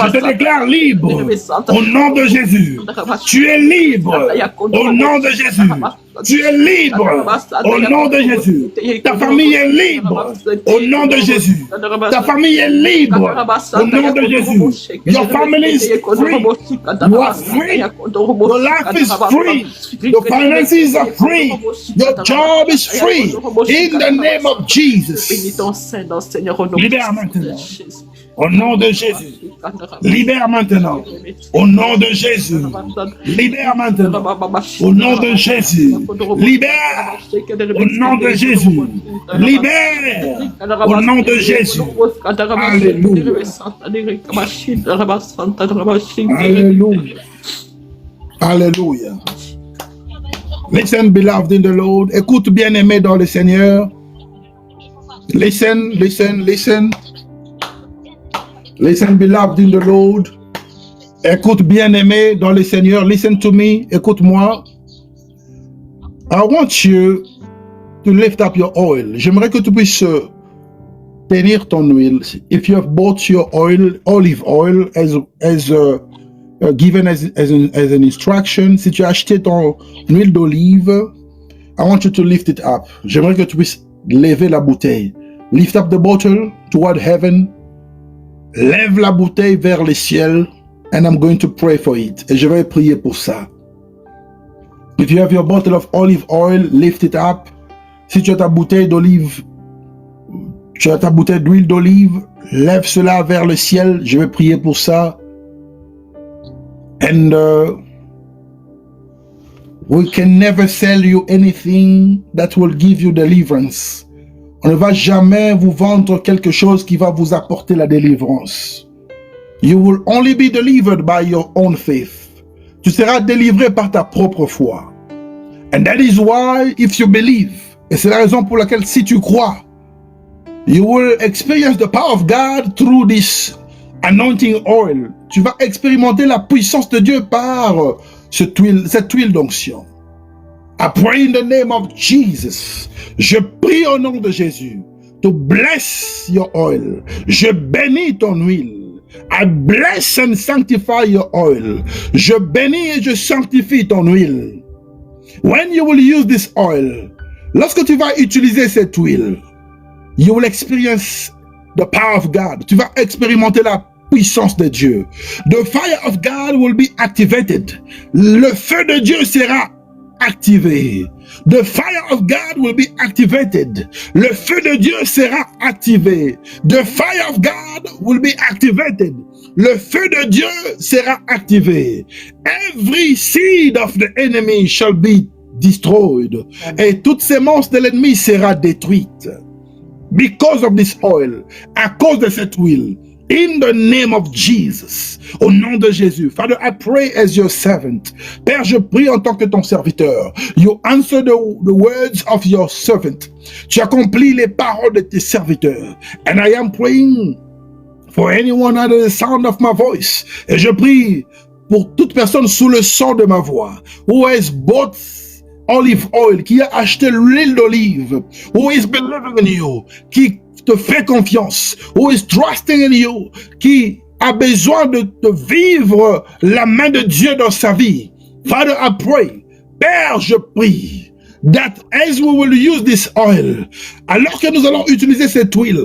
je te déclare libre au nom de Jésus. Tu es libre au nom de Jésus. Tu es libre au nom de Jésus. Ta famille est libre au nom de Jésus. Ta famille est libre au nom de Jésus. Your family is free. You are free. Your life is free. Your finances are free. Your job is free. In the name of Jesus. Libère maintenant. Au nom de Jésus. Libère maintenant. Au nom de Jésus. Libère maintenant. Au nom de Jésus. Libère. Au nom de Jésus. Libère. Au nom de Jésus. Alléluia. Alléluia. Alléluia. Listen, beloved in the Lord. Écoute, bien-aimé dans le Seigneur. Listen, listen, listen. Listen, beloved in the Lord. Écoute, bien-aimé dans le Seigneur. Listen to me. Écoute-moi. I want you to lift up your oil. J'aimerais que tu puisses tenir ton huile. If you have bought your oil, olive oil, as given as an instruction, si tu as acheté ton huile d'olive, I want you to lift it up. J'aimerais que tu puisses lever la bouteille. Lift up the bottle toward heaven. Lève la bouteille vers le ciel, and I'm going to pray for it. Et je vais prier pour ça. If you have your bottle of olive oil, lift it up. Si tu as ta bouteille d'olive, tu as ta bouteille d'huile d'olive, lève cela vers le ciel. Je vais prier pour ça. And we can never sell you anything that will give you deliverance. On ne va jamais vous vendre quelque chose qui va vous apporter la délivrance. You will only be delivered by your own faith. Tu seras délivré par ta propre foi. And that is why, if you believe, et c'est la raison pour laquelle si tu crois, you will experience the power of God through this anointing oil. Tu vas expérimenter la puissance de Dieu par cette huile d'onction. I pray in the name of Jesus. Je prie au nom de Jésus to bless your oil. Je bénis ton huile. I bless and sanctify your oil. Je bénis et je sanctifie ton huile. When you will use this oil, lorsque tu vas utiliser cette huile, you will experience the power of God. Tu vas expérimenter la puissance de Dieu. The fire of God will be activated. Le feu de Dieu sera activé. The fire of God will be activated. Le feu de Dieu sera activé. The fire of God will be activated. Le feu de Dieu sera activé. Every seed of the enemy shall be destroyed. Et toute sémence de l'ennemi sera détruite. Because of this oil. À cause de cette huile. In the name of Jesus, au nom de Jésus. Father, I pray as your servant. Père, je prie en tant que ton serviteur. You answer the words of your servant. Tu accomplis les paroles de tes serviteurs. And I am praying for anyone under the sound of my voice. Et je prie pour toute personne sous le son de ma voix. Who has bought olive oil, qui a acheté l'huile d'olive. Who is believing in you, qui te fait confiance, who is trusting in you, qui a besoin de vivre la main de Dieu dans sa vie. Father, I pray, Père, je prie, that as we will use this oil, alors que nous allons utiliser cette huile,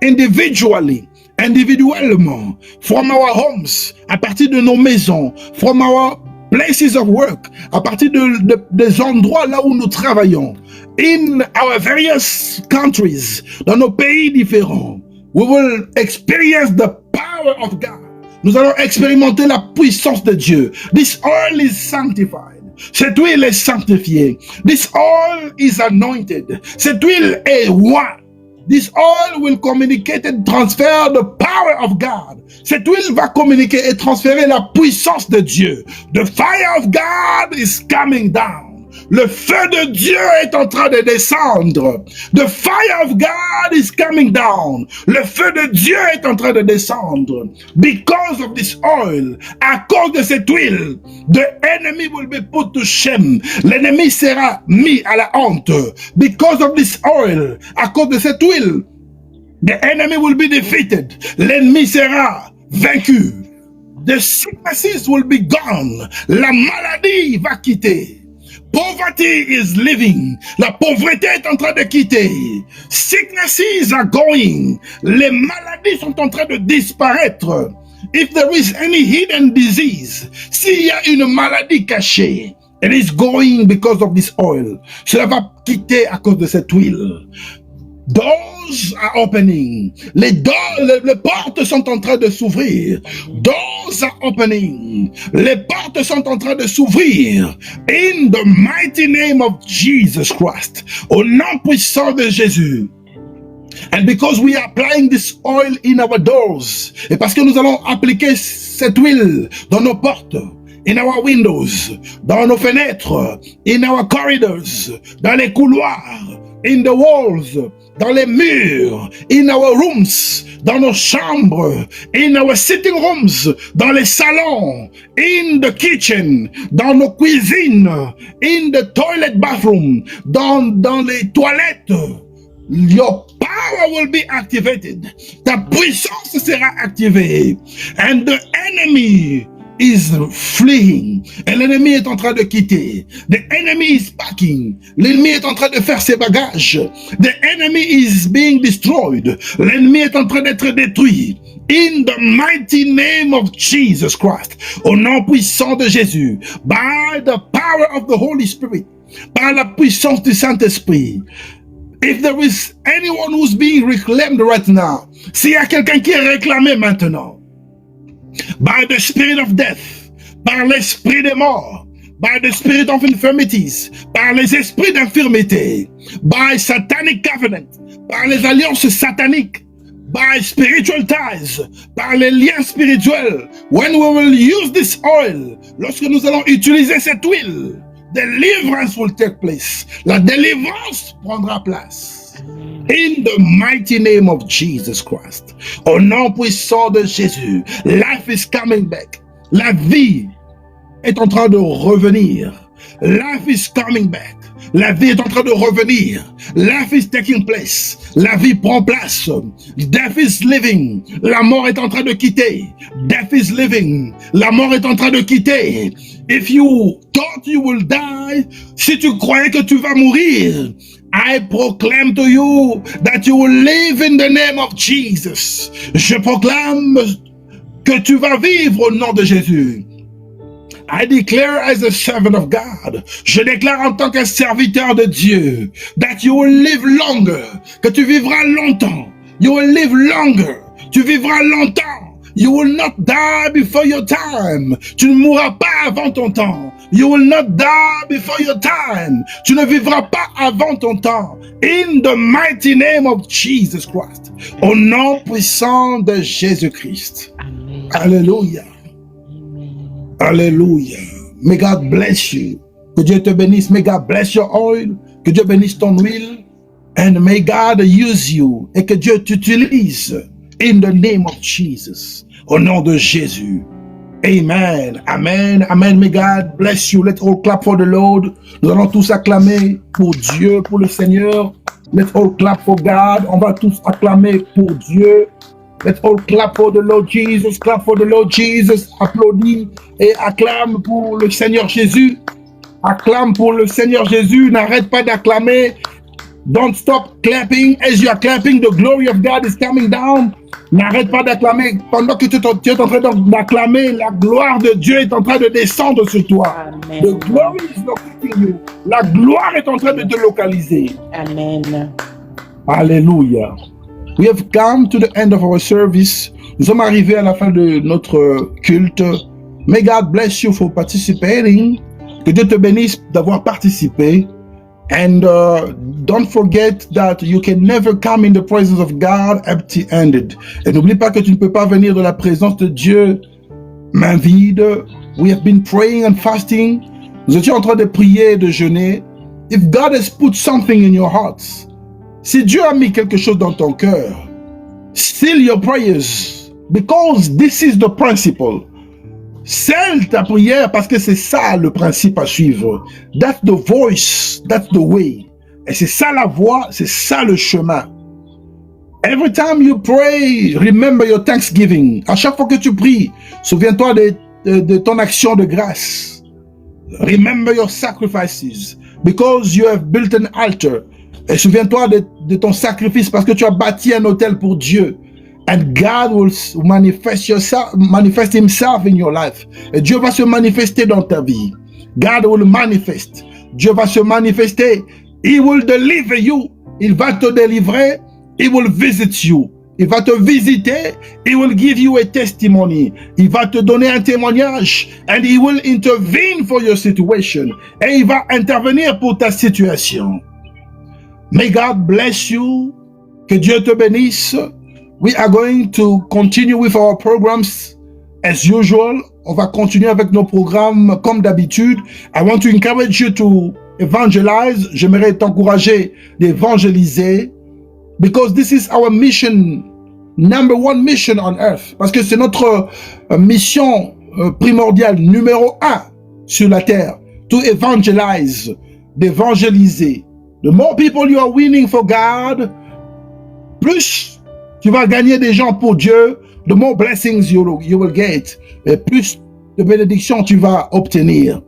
individuellement, from our homes, à partir de nos maisons, from our places of work, à partir des endroits là où nous travaillons, in our various countries, dans nos pays différents, we will experience the power of God. Nous allons expérimenter la puissance de Dieu. This oil is sanctified. Cette huile est sanctifiée. This oil is anointed. Cette huile est oint. This oil will communicate and transfer the power of God. Cette huile va communiquer et transférer la puissance de Dieu. The fire of God is coming down. Le feu de Dieu est en train de descendre. The fire of God is coming down. Le feu de Dieu est en train de descendre. Because of this oil, à cause de cette huile, the enemy will be put to shame. L'ennemi sera mis à la honte. Because of this oil, à cause de cette huile, the enemy will be defeated. L'ennemi sera vaincu. The sicknesses will be gone. La maladie va quitter. Poverty is leaving. La pauvreté est en train de quitter. Sicknesses are going. Les maladies sont en train de disparaître. If there is any hidden disease, s'il y a une maladie cachée, it is going because of this oil. Cela va quitter à cause de cette huile. Doors are opening. Les portes sont en train de s'ouvrir. Doors are opening. Les portes sont en train de s'ouvrir. In the mighty name of Jesus Christ. Au nom puissant de Jésus. And because we are applying this oil in our doors. Et parce que nous allons appliquer cette huile dans nos portes. In our windows. Dans nos fenêtres. In our corridors. Dans les couloirs. In the walls. Dans les murs, in our rooms, dans nos chambres, in our sitting rooms, dans les salons, in the kitchen, dans nos cuisines, in the toilet bathroom, dans les toilettes. Your power will be activated. Ta puissance sera activée. And the enemy is fleeing. Et l'ennemi est en train de quitter. The enemy is packing. L'ennemi est en train de faire ses bagages. The enemy is being destroyed. L'ennemi est en train d'être détruit. In the mighty name of Jesus Christ. Au nom puissant de Jésus. By the power of the Holy Spirit. Par la puissance du Saint-Esprit. If there is anyone who's being reclaimed right now. S'il y a quelqu'un qui est réclamé maintenant. By the spirit of death, par l'esprit des morts, by the spirit of infirmities, par les esprits d'infirmité, by satanic covenant, par les alliances sataniques, by spiritual ties, par les liens spirituels. When we will use this oil, lorsque nous allons utiliser cette huile, deliverance will take place. La délivrance prendra place. In the mighty name of Jesus Christ. Au nom puissant de Jésus. Life is coming back. La vie est en train de revenir. Life is coming back. La vie est en train de revenir. Life is taking place. La vie prend place. Death is living. La mort est en train de quitter. Death is living. La mort est en train de quitter. If you thought you will die, si tu croyais que tu vas mourir, I proclaim to you that you will live in the name of Jesus. Je proclame que tu vas vivre au nom de Jésus. I declare as a servant of God. Je déclare en tant qu'un serviteur de Dieu that you will live longer. Que tu vivras longtemps. You will live longer. Tu vivras longtemps. You will not die before your time. Tu ne mourras pas avant ton temps. You will not die before your time. Tu ne vivras pas avant ton temps. In the mighty name of Jesus Christ. Au nom puissant de Jésus-Christ. Alléluia. Alléluia. May God bless you. Que Dieu te bénisse. May God bless your oil. Que Dieu bénisse ton huile. And may God use you. Et que Dieu t'utilise. In the name of Jesus. Au nom de Jésus. Amen. Amen. Amen. May God bless you. Let's all clap for the Lord. Nous allons tous acclamer pour Dieu, pour le Seigneur. Let's all clap for God. On va tous acclamer pour Dieu. Let's all clap for the Lord Jesus. Clap for the Lord Jesus. Applaudis et acclame pour le Seigneur Jésus. Acclame pour le Seigneur Jésus. N'arrête pas d'acclamer. Don't stop clapping. As you are clapping, the glory of God is coming down. N'arrête pas d'acclamer. Pendant que tu es en train d'acclamer, la gloire de Dieu est en train de descendre sur toi. Amen. The glory is locating you. La gloire est en train de te localiser. Amen. Alléluia. We have come to the end of our service. Nous sommes arrivés à la fin de notre culte. May God bless you for participating. Que Dieu te bénisse d'avoir participé. And don't forget that you can never come in the presence of God empty-handed. Et n'oublie pas que tu ne peux pas venir de la présence de Dieu main vide. We have been praying and fasting. Nous étions en train de prier et de jeûner. If God has put something in your hearts, si Dieu a mis quelque chose dans ton cœur, seal your prayers, because this is the principle. Scelle ta prière parce que c'est ça le principe à suivre. That's the voice, that's the way. Et c'est ça la voie, c'est ça le chemin. Every time you pray, remember your thanksgiving. À chaque fois que tu pries, souviens-toi de ton action de grâce. Remember your sacrifices, because you have built an altar. Et souviens-toi de ton sacrifice, parce que tu as bâti un autel pour Dieu. And God will manifest himself in your life. Et Dieu va se manifester dans ta vie. God will manifest. Dieu va se manifester. He will deliver you. Il va te délivrer. He will visit you. Il va te visiter. He will give you a testimony. Il va te donner un témoignage. And he will intervene for your situation. Et il va intervenir pour ta situation. May God bless you. Que Dieu te bénisse. We are going to continue with our programs as usual. On va continuer avec nos programmes comme d'habitude. I want to encourage you to evangelize. J'aimerais t'encourager d'évangéliser. Because this is our mission, number one mission on earth. Parce que c'est notre mission primordiale, numéro 1 sur la terre. To evangelize, d'évangéliser. The more people you are winning for God, plus tu vas gagner des gens pour Dieu, the more blessings you will get. Et plus de bénédictions tu vas obtenir.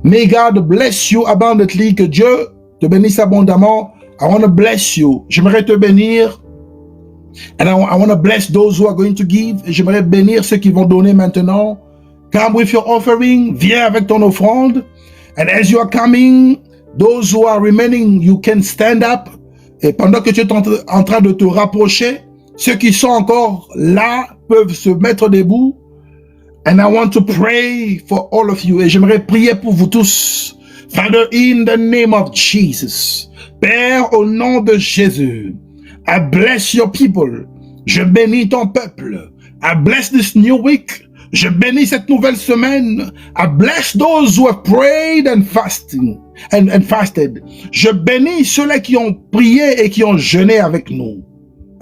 May God bless you abundantly. Que Dieu te bénisse abondamment. I want to bless you. J'aimerais te bénir. And I want to bless those who are going to give. Et j'aimerais bénir ceux qui vont donner maintenant. Come with your offering. Viens avec ton offrande. And as you are coming, those who are remaining, you can stand up. Et pendant que tu es en train de te rapprocher, ceux qui sont encore là peuvent se mettre debout. And I want to pray for all of you. Et j'aimerais prier pour vous tous. Father, in the name of Jesus. Père, au nom de Jésus. I bless your people. Je bénis ton peuple. I bless this new week. Je bénis cette nouvelle semaine. I bless those who have prayed and fasted. Je bénis ceux-là qui ont prié et qui ont jeûné avec nous.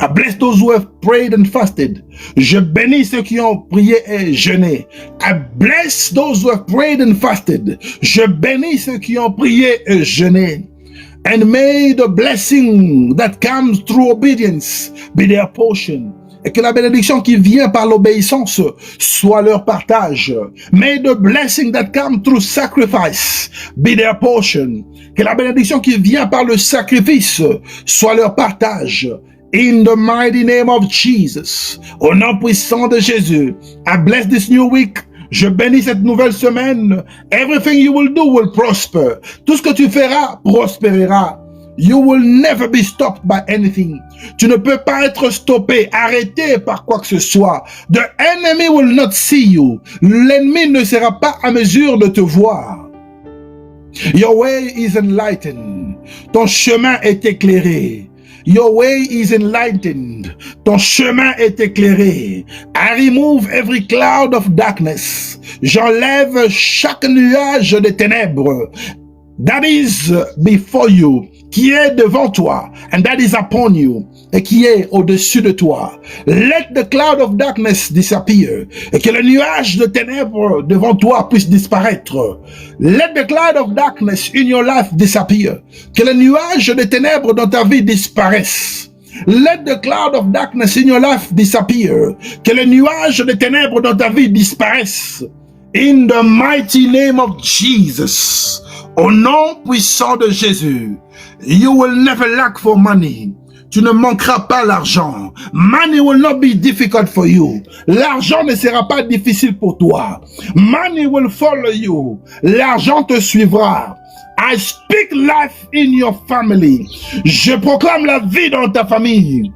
I bless those who have prayed and fasted. Je bénis ceux qui ont prié et jeûné. I bless those who have prayed and fasted. Je bénis ceux qui ont prié et jeûné. And may the blessing that comes through obedience be their portion. Et que la bénédiction qui vient par l'obéissance soit leur partage. May the blessing that comes through sacrifice be their portion. Que la bénédiction qui vient par le sacrifice soit leur partage. In the mighty name of Jesus, au nom puissant de Jésus, I bless this new week. Je bénis cette nouvelle semaine. Everything you will do will prosper. Tout ce que tu feras prospérera. You will never be stopped by anything. Tu ne peux pas être stoppé, arrêté par quoi que ce soit. The enemy will not see you. L'ennemi ne sera pas à mesure de te voir. Your way is enlightened. Ton chemin est éclairé. Your way is enlightened. Ton chemin est éclairé. I remove every cloud of darkness. J'enlève chaque nuage de ténèbres. That is before you. Qui est devant toi. And that is upon you. Et qui est au-dessus de toi. Let the cloud of darkness disappear. Et que le nuage de ténèbres devant toi puisse disparaître. Let the cloud of darkness in your life disappear. Que le nuage de ténèbres dans ta vie disparaisse. Let the cloud of darkness in your life disappear. Que le nuage de ténèbres dans ta vie disparaisse. In the mighty name of Jesus. Au nom puissant de Jésus. You will never lack for money. Tu ne manqueras pas l'argent. Money will not be difficult for you. L'argent ne sera pas difficile pour toi. Money will follow you. L'argent te suivra. I speak life in your family. Je proclame la vie dans ta famille.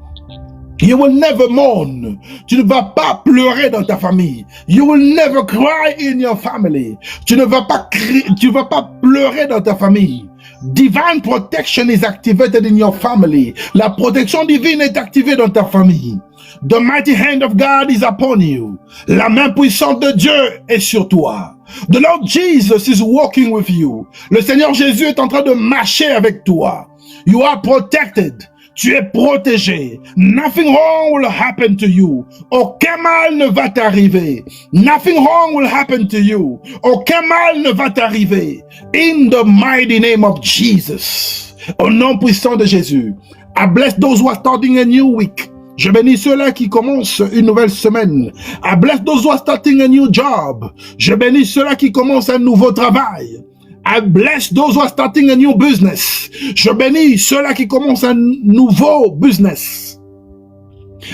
You will never mourn. Tu ne vas pas pleurer dans ta famille. You will never cry in your family. Tu ne vas pas pleurer dans ta famille. Divine protection is activated in your family. La protection divine est activée dans ta famille. The mighty hand of God is upon you. La main puissante de Dieu est sur toi. The Lord Jesus is walking with you. Le Seigneur Jésus est en train de marcher avec toi. You are protected. Tu es protégé. Nothing wrong will happen to you. Aucun mal ne va t'arriver. Nothing wrong will happen to you. Aucun mal ne va t'arriver. In the mighty name of Jesus. Au nom puissant de Jésus. I bless those who are starting a new week. Je bénis ceux-là qui commencent une nouvelle semaine. I bless those who are starting a new job. Je bénis ceux-là qui commencent un nouveau travail. I bless those who are starting a new business. Je bénis ceux-là qui commencent un nouveau business.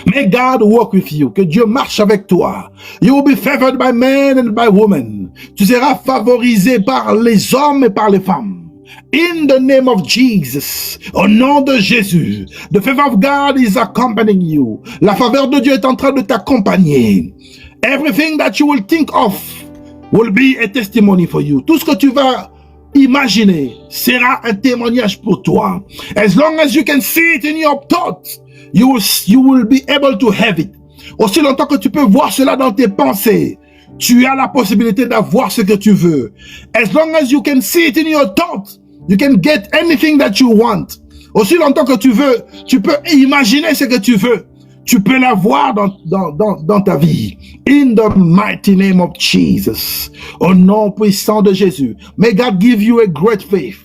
May God work with you. Que Dieu marche avec toi. You will be favored by men and by women. Tu seras favorisé par les hommes et par les femmes. In the name of Jesus, au nom de Jésus, the favor of God is accompanying you. La faveur de Dieu est en train de t'accompagner. Everything that you will think of will be a testimony for you. Tout ce que tu vas imaginer sera un témoignage pour toi. As long as you can see it in your thoughts, you will be able to have it. Aussi longtemps que tu peux voir cela dans tes pensées, tu as la possibilité d'avoir ce que tu veux. As long as you can see it in your thoughts, you can get anything that you want. Aussi longtemps que tu veux, tu peux imaginer ce que tu veux. Tu peux l'avoir dans ta vie. In the mighty name of Jesus. Au nom puissant de Jésus. May God give you a great faith.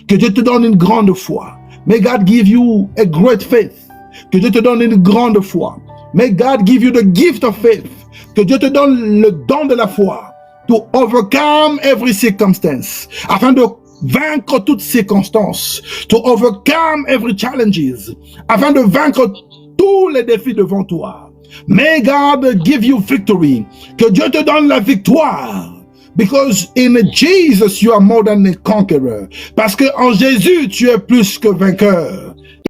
Que Dieu te donne une grande foi. May God give you a great faith. Que Dieu te donne une grande foi. May God give you the gift of faith. Que Dieu te donne le don de la foi. To overcome every circumstance. Afin de vaincre toutes circonstances. To overcome every challenges. Afin de vaincre tous les défis devant toi. May God give you victory. Que Dieu te donne la victoire. Because in Jesus you are more than a conqueror. Parce que en Jésus tu es plus que vainqueur.